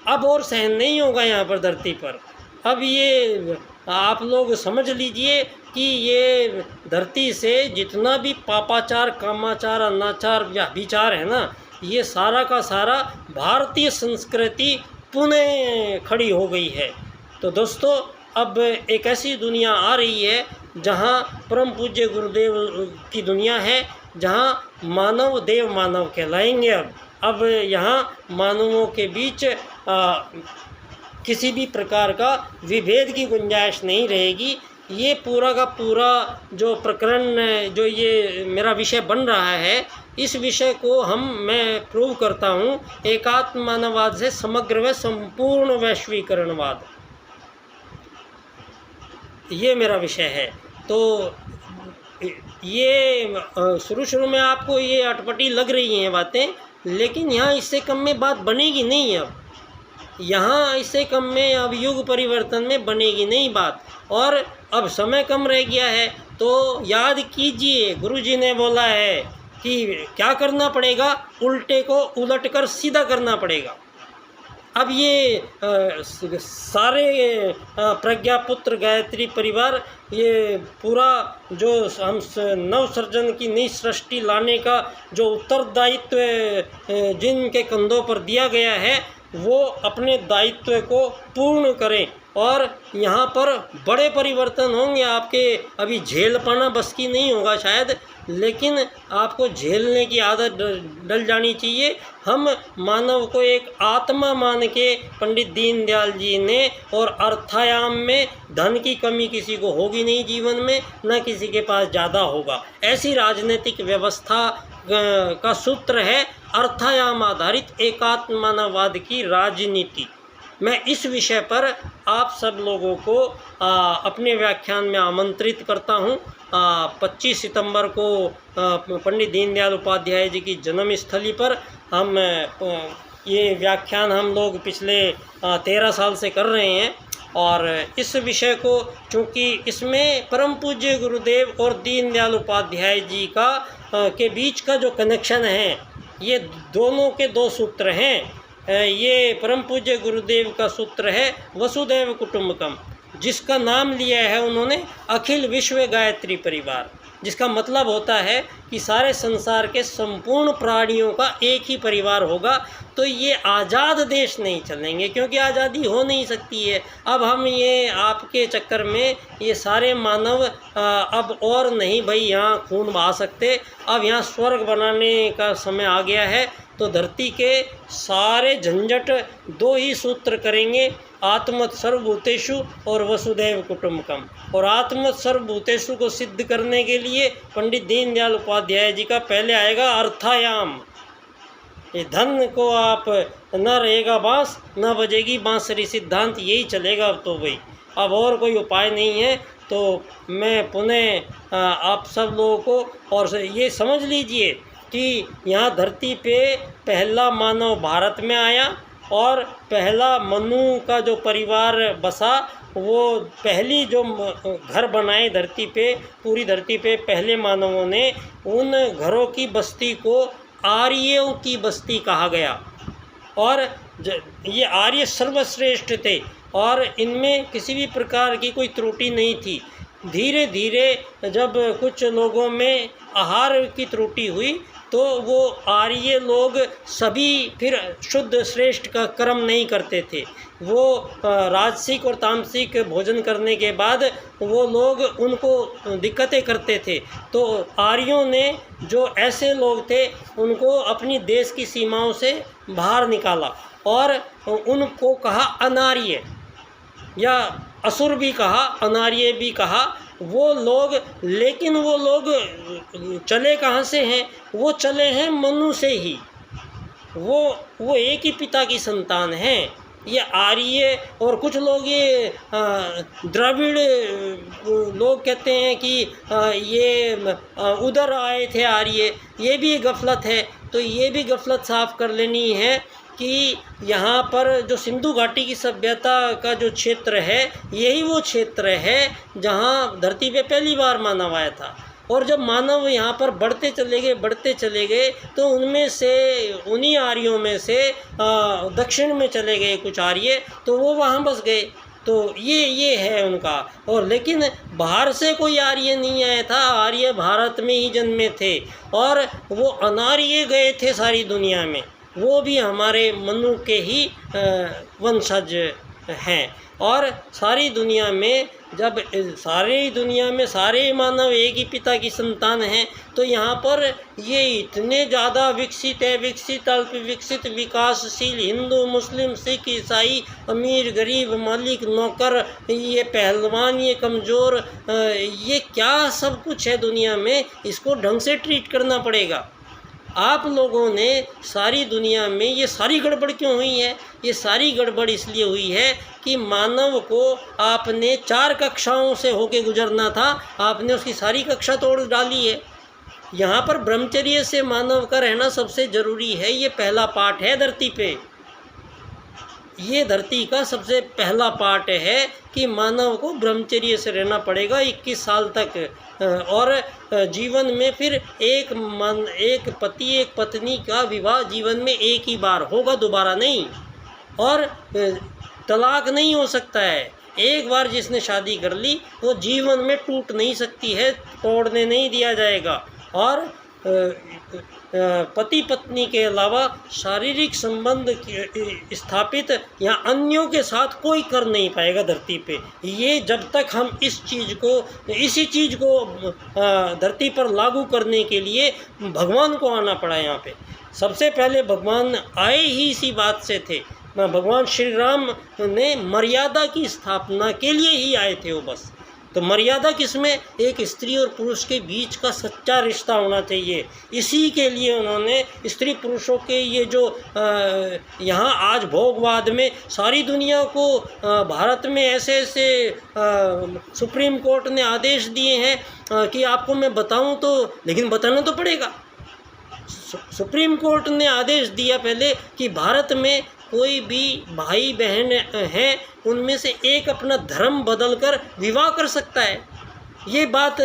अब और सहन नहीं होगा यहाँ पर धरती पर। अब ये आप लोग समझ लीजिए कि ये धरती से जितना भी पापाचार, कामाचार, अनाचार या विचार है ना, ये सारा का सारा भारतीय संस्कृति पुनः खड़ी हो गई है। तो दोस्तों, अब एक ऐसी दुनिया आ रही है जहाँ परम पूज्य गुरुदेव की दुनिया है, जहाँ मानव देव मानव कहलाएंगे। अब यहाँ मानवों के बीच किसी भी प्रकार का विभेद की गुंजाइश नहीं रहेगी। ये पूरा का पूरा जो प्रकरण, जो ये मेरा विषय बन रहा है, इस विषय को मैं प्रूव करता हूँ एकात्म मानववाद से समग्र व संपूर्ण वैश्वीकरणवाद। ये मेरा विषय है। तो ये शुरू में आपको ये अटपटी लग रही हैं बातें, लेकिन यहाँ इससे कम में बात बनेगी नहीं। अब यहाँ इससे कम में, अब युग परिवर्तन में बनेगी नहीं बात। और अब समय कम रह गया है, तो याद कीजिए गुरुजी ने बोला है कि क्या करना पड़ेगा, उल्टे को उलट कर सीधा करना पड़ेगा। अब ये सारे प्रज्ञापुत्र गायत्री परिवार, ये पूरा जो हम नव सृजन की नई सृष्टि लाने का जो उत्तरदायित्व जिनके कंधों पर दिया गया है, वो अपने दायित्व को पूर्ण करें। और यहाँ पर बड़े परिवर्तन होंगे आपके। अभी झेल पाना बस की नहीं होगा शायद, लेकिन आपको झेलने की आदत डल जानी चाहिए। हम मानव को एक आत्मा मान के पंडित दीनदयाल जी ने, और अर्थायाम में धन की कमी किसी को होगी नहीं जीवन में, न किसी के पास ज़्यादा होगा। ऐसी राजनीतिक व्यवस्था का सूत्र है अर्थायाम आधारित एकात्म मानववाद की राजनीति। मैं इस विषय पर आप सब लोगों को अपने व्याख्यान में आमंत्रित करता हूं। 25 सितंबर को पंडित दीनदयाल उपाध्याय जी की जन्मस्थली पर हम ये व्याख्यान हम लोग पिछले 13 साल से कर रहे हैं। और इस विषय को, चूँकि इसमें परम पूज्य गुरुदेव और दीनदयाल उपाध्याय जी का के बीच का जो कनेक्शन है, ये दोनों के दो सूत्र हैं। ये परम पूज्य गुरुदेव का सूत्र है वसुदैव कुटुंबकम, जिसका नाम लिया है उन्होंने अखिल विश्व गायत्री परिवार, जिसका मतलब होता है कि सारे संसार के संपूर्ण प्राणियों का एक ही परिवार होगा। तो ये आज़ाद देश नहीं चलेंगे, क्योंकि आज़ादी हो नहीं सकती है। अब हम ये आपके चक्कर में ये सारे मानव अब और नहीं भाई यहाँ खून बहा सकते, अब यहाँ स्वर्ग बनाने का समय आ गया है। तो धरती के सारे झंझट दो ही सूत्र करेंगे, आत्मत सर्वभूतेषु और वसुदैव कुटुंबकम। और आत्मत सर्वभूतेषु को सिद्ध करने के लिए पंडित दीनदयाल उपाध्याय जी का पहले आएगा अर्थायाम। ये धन को आप न रहेगा बांस, न बजेगी बांसुरी, सिद्धांत यही चलेगा अब तो भाई, अब और कोई उपाय नहीं है। तो मैं पुनः आप सब लोगों को, और ये समझ लीजिए कि यहाँ धरती पे पहला मानव भारत में आया, और पहला मनु का जो परिवार बसा, वो पहली जो घर बनाए धरती पे, पूरी धरती पे पहले मानवों ने, उन घरों की बस्ती को आर्यों की बस्ती कहा गया। और ये आर्य सर्वश्रेष्ठ थे, और इनमें किसी भी प्रकार की कोई त्रुटि नहीं थी। धीरे धीरे जब कुछ लोगों में आहार की त्रुटि हुई, तो वो आर्य लोग सभी फिर शुद्ध श्रेष्ठ का कर्म नहीं करते थे। वो राजसिक और तामसिक भोजन करने के बाद वो लोग उनको दिक्कतें करते थे। तो आर्यों ने, जो ऐसे लोग थे, उनको अपनी देश की सीमाओं से बाहर निकाला, और उनको कहा अनार्य, या असुर भी कहा, अनार्य भी कहा वो लोग। लेकिन वो लोग चले कहाँ से हैं? वो चले हैं मनु से ही। वो एक ही पिता की संतान हैं, ये आर्य। और कुछ लोग ये द्रविड़ लोग कहते हैं कि ये उधर आए थे आर्य, ये भी गफलत है। तो ये भी गफलत साफ कर लेनी है कि यहाँ पर जो सिंधु घाटी की सभ्यता का जो क्षेत्र है, यही वो क्षेत्र है जहाँ धरती पे पहली बार मानव आया था। और जब मानव यहाँ पर बढ़ते चले गए, तो उनमें से, उन्हीं आर्यों में से दक्षिण में चले गए कुछ आर्य, तो वो वहाँ बस गए। तो ये है उनका। और लेकिन बाहर से कोई आर्य नहीं आया था, आर्य भारत में ही जन्मे थे और वो अनार्य गए थे सारी दुनिया में, वो भी हमारे मनु के ही वंशज हैं। और सारी दुनिया में जब सारी दुनिया में सारे मानव एक ही पिता की संतान हैं, तो यहाँ पर ये इतने ज़्यादा विकसित है, विकसित अल्प विकसित विकासशील, हिंदू मुस्लिम सिख ईसाई, अमीर गरीब मालिक नौकर, ये पहलवान ये कमज़ोर, ये क्या सब कुछ है दुनिया में, इसको ढंग से ट्रीट करना पड़ेगा। आप लोगों ने सारी दुनिया में ये सारी गड़बड़ क्यों हुई है? ये सारी गड़बड़ इसलिए हुई है कि मानव को आपने 4 कक्षाओं से होके गुजरना था, आपने उसकी सारी कक्षा तोड़ डाली है। यहाँ पर ब्रह्मचर्य से मानव का रहना सबसे ज़रूरी है। ये पहला पाठ है धरती पे, ये धरती का सबसे पहला पार्ट है कि मानव को ब्रह्मचर्य से रहना पड़ेगा 21 साल तक। और जीवन में फिर एक पति एक पत्नी का विवाह जीवन में एक ही बार होगा, दोबारा नहीं। और तलाक नहीं हो सकता है। एक बार जिसने शादी कर ली वो जीवन में टूट नहीं सकती है, तोड़ने नहीं दिया जाएगा। और पति पत्नी के अलावा शारीरिक संबंध स्थापित या अन्यों के साथ कोई कर नहीं पाएगा धरती पे। ये जब तक हम इसी चीज़ को धरती पर लागू करने के लिए भगवान को आना पड़ा। यहाँ पे सबसे पहले भगवान आए ही इसी बात से थे। भगवान श्री राम ने मर्यादा की स्थापना के लिए ही आए थे वो बस। तो मर्यादा किसमें? एक स्त्री और पुरुष के बीच का सच्चा रिश्ता होना चाहिए। इसी के लिए उन्होंने स्त्री पुरुषों के ये जो यहाँ आज भोगवाद में सारी दुनिया को भारत में ऐसे सुप्रीम कोर्ट ने आदेश दिए हैं कि आपको मैं बताऊं तो, लेकिन बताना तो पड़ेगा। सुप्रीम कोर्ट ने आदेश दिया पहले कि भारत में कोई भी भाई बहन हैं उनमें से एक अपना धर्म बदलकर विवाह कर सकता है। ये बात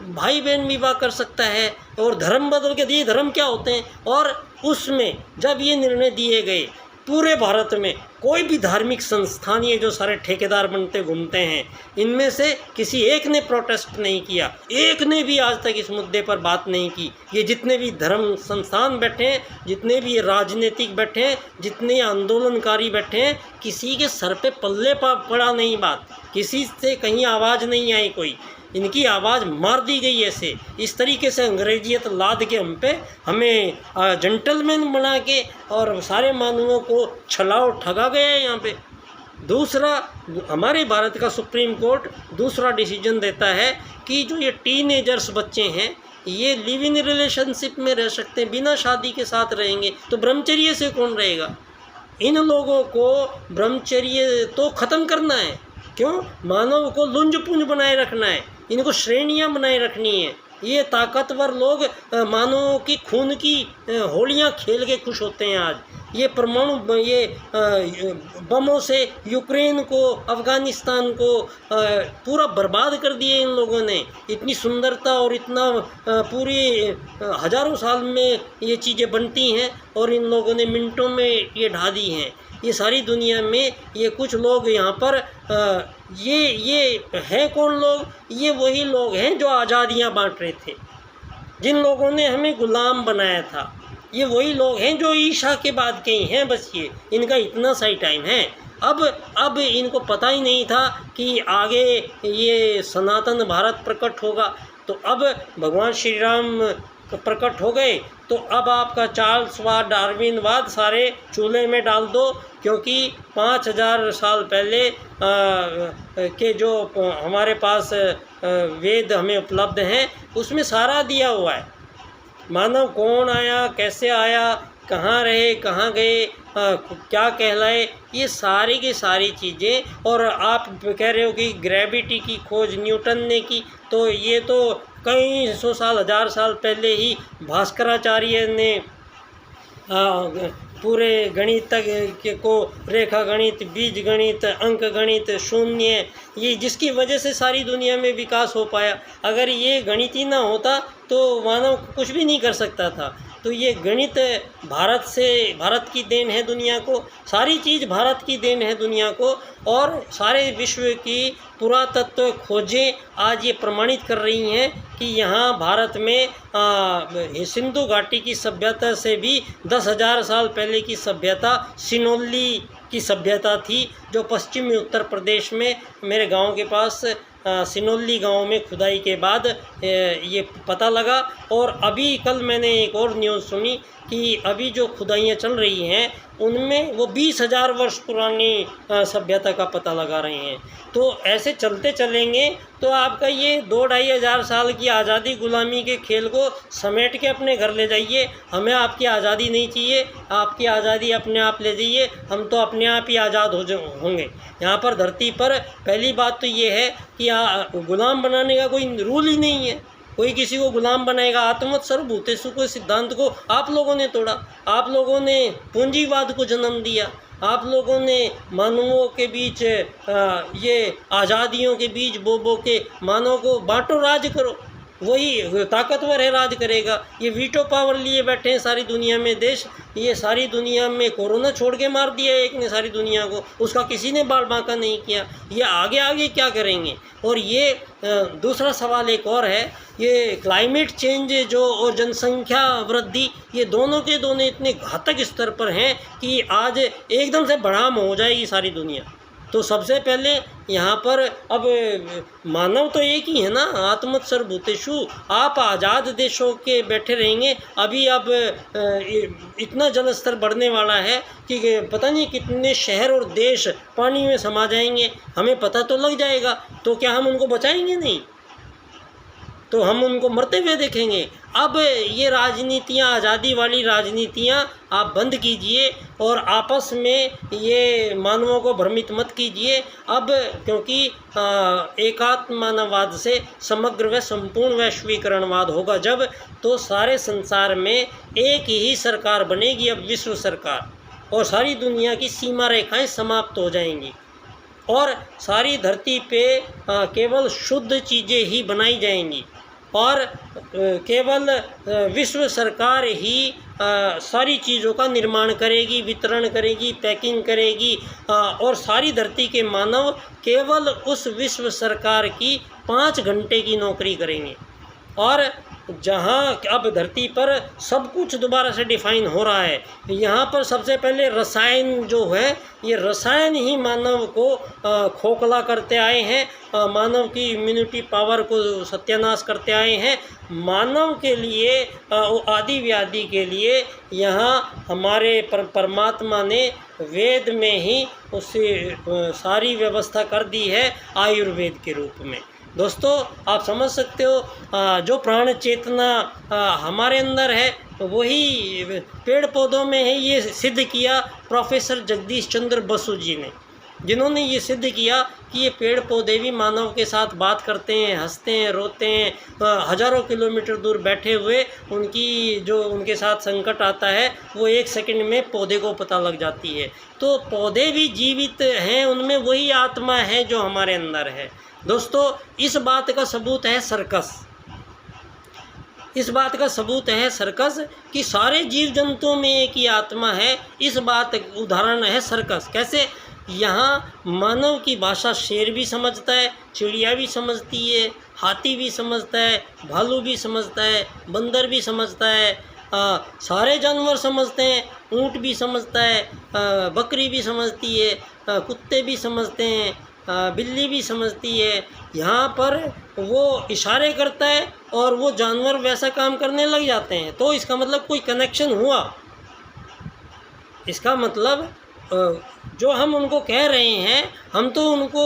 भाई बहन विवाह कर सकता है और धर्म बदल के दिए। धर्म क्या होते हैं? और उसमें जब ये निर्णय दिए गए पूरे भारत में कोई भी धार्मिक संस्थान, ये जो सारे ठेकेदार बनते घूमते हैं, इनमें से किसी एक ने प्रोटेस्ट नहीं किया, एक ने भी आज तक इस मुद्दे पर बात नहीं की। ये जितने भी धर्म संस्थान बैठे हैं, जितने भी राजनीतिक बैठे हैं, जितने आंदोलनकारी बैठे हैं, किसी के सर पे पल्ले पड़ा नहीं बात, किसी से कहीं आवाज़ नहीं आई कोई। इनकी आवाज़ मार दी गई ऐसे। इस तरीके से अंग्रेजियत लाद के हमें जेंटलमैन बना के और सारे मानवों को छलाओ ठगा गया है यहाँ पे। दूसरा, हमारे भारत का सुप्रीम कोर्ट दूसरा डिसीजन देता है कि जो ये टीनेजर्स बच्चे हैं ये लिव इन रिलेशनशिप में रह सकते हैं, बिना शादी के साथ रहेंगे। तो ब्रह्मचर्य से कौन रहेगा? इन लोगों को ब्रह्मचर्य तो ख़त्म करना है। क्यों? मानव को लुंज पुंज बनाए रखना है, इनको श्रेणियां बनाए रखनी है। ये ताकतवर लोग मानवों की खून की होलियां खेल के खुश होते हैं आज। ये परमाणु ये बमों से यूक्रेन को, अफ़गानिस्तान को पूरा बर्बाद कर दिए इन लोगों ने। इतनी सुंदरता और इतना पूरी हज़ारों साल में ये चीज़ें बनती हैं और इन लोगों ने मिनटों में ये ढा दी हैं। ये सारी दुनिया में ये कुछ लोग यहाँ पर ये हैं कौन लोग? ये वही लोग हैं जो आज़ादियाँ बांट रहे थे, जिन लोगों ने हमें गुलाम बनाया था। ये वही लोग हैं जो ईशा के बाद के ही हैं। बस ये इनका इतना सा ही टाइम है। अब इनको पता ही नहीं था कि आगे ये सनातन भारत प्रकट होगा। तो अब भगवान श्री राम प्रकट हो गए, तो अब आपका चार्ल्सवाद, डार्विनवाद सारे चूल्हे में डाल दो, क्योंकि 5000 साल पहले के जो हमारे पास वेद हमें उपलब्ध हैं उसमें सारा दिया हुआ है। मानव कौन आया, कैसे आया, कहाँ रहे, कहाँ गए, क्या कहलाए, ये सारी की सारी चीज़ें। और आप कह रहे हो कि ग्रेविटी की खोज न्यूटन ने की, तो ये तो कई सौ साल, 1000 साल पहले ही भास्कराचार्य ने पूरे गणित को, रेखा गणित, बीज गणित, अंक गणित, शून्य, ये जिसकी वजह से सारी दुनिया में विकास हो पाया। अगर ये गणित ही ना होता तो मानव कुछ भी नहीं कर सकता था। तो ये गणित भारत की देन है दुनिया को, सारी चीज़ भारत की देन है दुनिया को। और सारे विश्व की पुरातत्व खोजें आज ये प्रमाणित कर रही हैं कि यहाँ भारत में सिंधु घाटी की सभ्यता से भी 10,000 साल पहले की सभ्यता सिनोली की सभ्यता थी, जो पश्चिमी उत्तर प्रदेश में मेरे गांव के पास सिनोली गांव में खुदाई के बाद ये पता लगा। और अभी कल मैंने एक और न्यूज़ सुनी कि अभी जो खुदाइयाँ चल रही हैं उनमें वो 20,000 वर्ष पुरानी सभ्यता का पता लगा रहे हैं। तो ऐसे चलते चलेंगे तो आपका ये 2-2.5 हज़ार साल की आज़ादी गुलामी के खेल को समेट के अपने घर ले जाइए। हमें आपकी आज़ादी नहीं चाहिए, आपकी आज़ादी अपने आप ले जाइए, हम तो अपने आप ही आज़ाद होंगे। यहाँ पर धरती पर पहली बात तो ये है कि गुलाम बनाने का कोई रूल ही नहीं है, कोई किसी को गुलाम बनाएगा। आत्मवत् सर्वभूतेषु को सिद्धांत को आप लोगों ने तोड़ा, आप लोगों ने पूंजीवाद को जन्म दिया, आप लोगों ने मानवों के बीच ये आज़ादियों के बीच बो के मानव को बांटो, राज करो, वही ताकतवर है राज करेगा। ये वीटो पावर लिए बैठे हैं सारी दुनिया में देश, ये सारी दुनिया में कोरोना छोड़ के मार दिया एक ने सारी दुनिया को, उसका किसी ने बाल बांका नहीं किया। ये आगे आगे क्या करेंगे? और ये दूसरा सवाल एक और है, ये क्लाइमेट चेंज जो और जनसंख्या वृद्धि, ये दोनों के दोनों इतने घातक स्तर पर हैं कि आज एकदम से बढ़ाम हो जाएगी सारी दुनिया। तो सबसे पहले यहाँ पर अब मानव तो एक ही है ना, आत्मवत् सर्वभूतेषु। आप आज़ाद देशों के बैठे रहेंगे, अभी अब इतना जल स्तर बढ़ने वाला है कि पता नहीं कितने शहर और देश पानी में समा जाएंगे, हमें पता तो लग जाएगा। तो क्या हम उनको बचाएंगे नहीं? तो हम उनको मरते हुए देखेंगे। अब ये राजनीतियाँ, आज़ादी वाली राजनीतियाँ आप बंद कीजिए और आपस में ये मानवों को भ्रमित मत कीजिए। अब क्योंकि एकात्म मानववाद से समग्र व संपूर्ण वैश्वीकरणवाद होगा जब, तो सारे संसार में एक ही सरकार बनेगी, अब विश्व सरकार, और सारी दुनिया की सीमा रेखाएं समाप्त हो जाएंगी और सारी धरती पे केवल शुद्ध चीज़ें ही बनाई जाएंगी और केवल विश्व सरकार ही सारी चीज़ों का निर्माण करेगी, वितरण करेगी, पैकिंग करेगी और सारी धरती के मानव केवल उस विश्व सरकार की 5 घंटे की नौकरी करेंगे। और जहाँ अब धरती पर सब कुछ दोबारा से डिफाइन हो रहा है, यहाँ पर सबसे पहले रसायन जो है, ये रसायन ही मानव को खोखला करते आए हैं, मानव की इम्यूनिटी पावर को सत्यानाश करते आए हैं। मानव के लिए आदि व्याधि के लिए यहाँ हमारे परमात्मा ने वेद में ही उससे सारी व्यवस्था कर दी है आयुर्वेद के रूप में। दोस्तों आप समझ सकते हो, जो प्राण चेतना हमारे अंदर है वही पेड़ पौधों में है। ये सिद्ध किया प्रोफेसर जगदीश चंद्र बसु जी ने, जिन्होंने ये सिद्ध किया कि ये पेड़ पौधे भी मानव के साथ बात करते हैं, हंसते हैं, रोते हैं। हज़ारों किलोमीटर दूर बैठे हुए उनकी जो उनके साथ संकट आता है वो 1 सेकंड में पौधे को पता लग जाती है। तो पौधे भी जीवित हैं, उनमें वही आत्मा है जो हमारे अंदर है। दोस्तों इस बात का सबूत है सर्कस, इस बात का सबूत है सर्कस कि सारे जीव जंतुओं में एक ही आत्मा है। इस बात उदाहरण है सर्कस। कैसे? यहाँ मानव की भाषा शेर भी समझता है, चिड़िया भी समझती है, हाथी भी समझता है, भालू भी समझता है, बंदर भी समझता है, सारे जानवर समझते हैं, ऊँट भी समझता है, बकरी भी समझती है, कुत्ते भी समझते हैं, बिल्ली भी समझती है। यहाँ पर वो इशारे करता है और वो जानवर वैसा काम करने लग जाते हैं। तो इसका मतलब कोई कनेक्शन हुआ। इसका मतलब जो हम उनको कह रहे हैं, हम तो उनको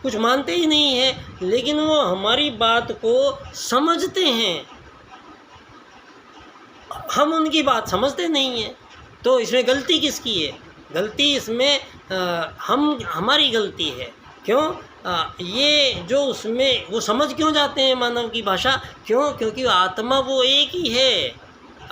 कुछ मानते ही नहीं हैं, लेकिन वो हमारी बात को समझते हैं, हम उनकी बात समझते नहीं हैं। तो इसमें गलती किसकी है? गलती इसमें हमारी गलती है। क्यों? ये जो उसमें वो समझ क्यों जाते हैं मानव की भाषा? क्यों? क्योंकि आत्मा वो एक ही है,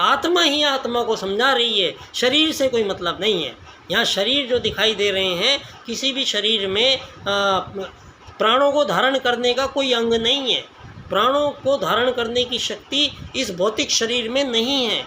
आत्मा ही आत्मा को समझा रही है, शरीर से कोई मतलब नहीं है। यहाँ शरीर जो दिखाई दे रहे हैं, किसी भी शरीर में प्राणों को धारण करने का कोई अंग नहीं है। प्राणों को धारण करने की शक्ति इस भौतिक शरीर में नहीं है।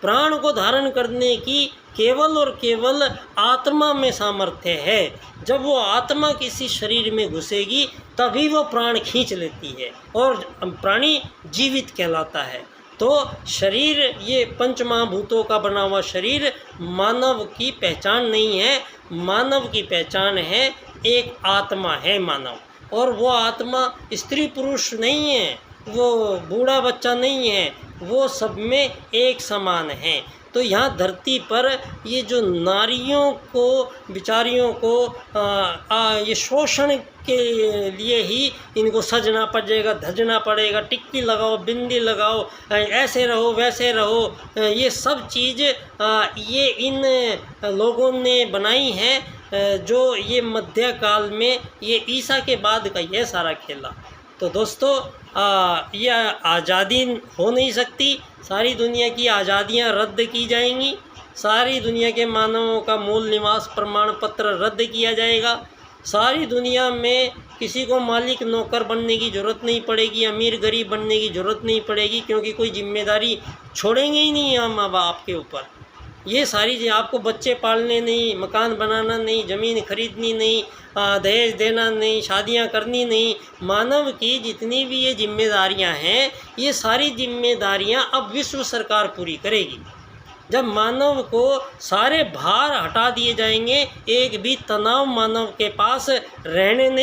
प्राण को धारण करने की केवल और केवल आत्मा में सामर्थ्य है। जब वो आत्मा किसी शरीर में घुसेगी तभी वो प्राण खींच लेती है और प्राणी जीवित कहलाता है। तो शरीर, ये पंच महाभूतों का बना हुआ शरीर मानव की पहचान नहीं है। मानव की पहचान है एक आत्मा है मानव, और वो आत्मा स्त्री पुरुष नहीं है, वो बूढ़ा बच्चा नहीं है, वो सब में एक समान है। तो यहाँ धरती पर ये जो नारियों को, बिचारियों को ये शोषण के लिए ही इनको सजना पड़ेगा, धजना पड़ेगा, टिक्की लगाओ, बिंदी लगाओ, ऐसे रहो वैसे रहो, ये सब चीज़ ये इन लोगों ने बनाई है, जो ये मध्य काल में ये ईसा के बाद का यह सारा खेला। तो दोस्तों यह आज़ादी हो नहीं सकती। सारी दुनिया की आज़ादियाँ रद्द की जाएंगी, सारी दुनिया के मानवों का मूल निवास प्रमाण पत्र रद्द किया जाएगा। सारी दुनिया में किसी को मालिक नौकर बनने की ज़रूरत नहीं पड़ेगी, अमीर गरीब बनने की ज़रूरत नहीं पड़ेगी, क्योंकि कोई जिम्मेदारी छोड़ेंगे ही नहीं हम माँ बाप के ऊपर। ये सारी चीज़, आपको बच्चे पालने नहीं, मकान बनाना नहीं, ज़मीन खरीदनी नहीं, दहेज देना नहीं, शादियां करनी नहीं। मानव की जितनी भी ये जिम्मेदारियां हैं, ये सारी जिम्मेदारियां अब विश्व सरकार पूरी करेगी। जब मानव को सारे भार हटा दिए जाएंगे, एक भी तनाव मानव के पास रहने नहीं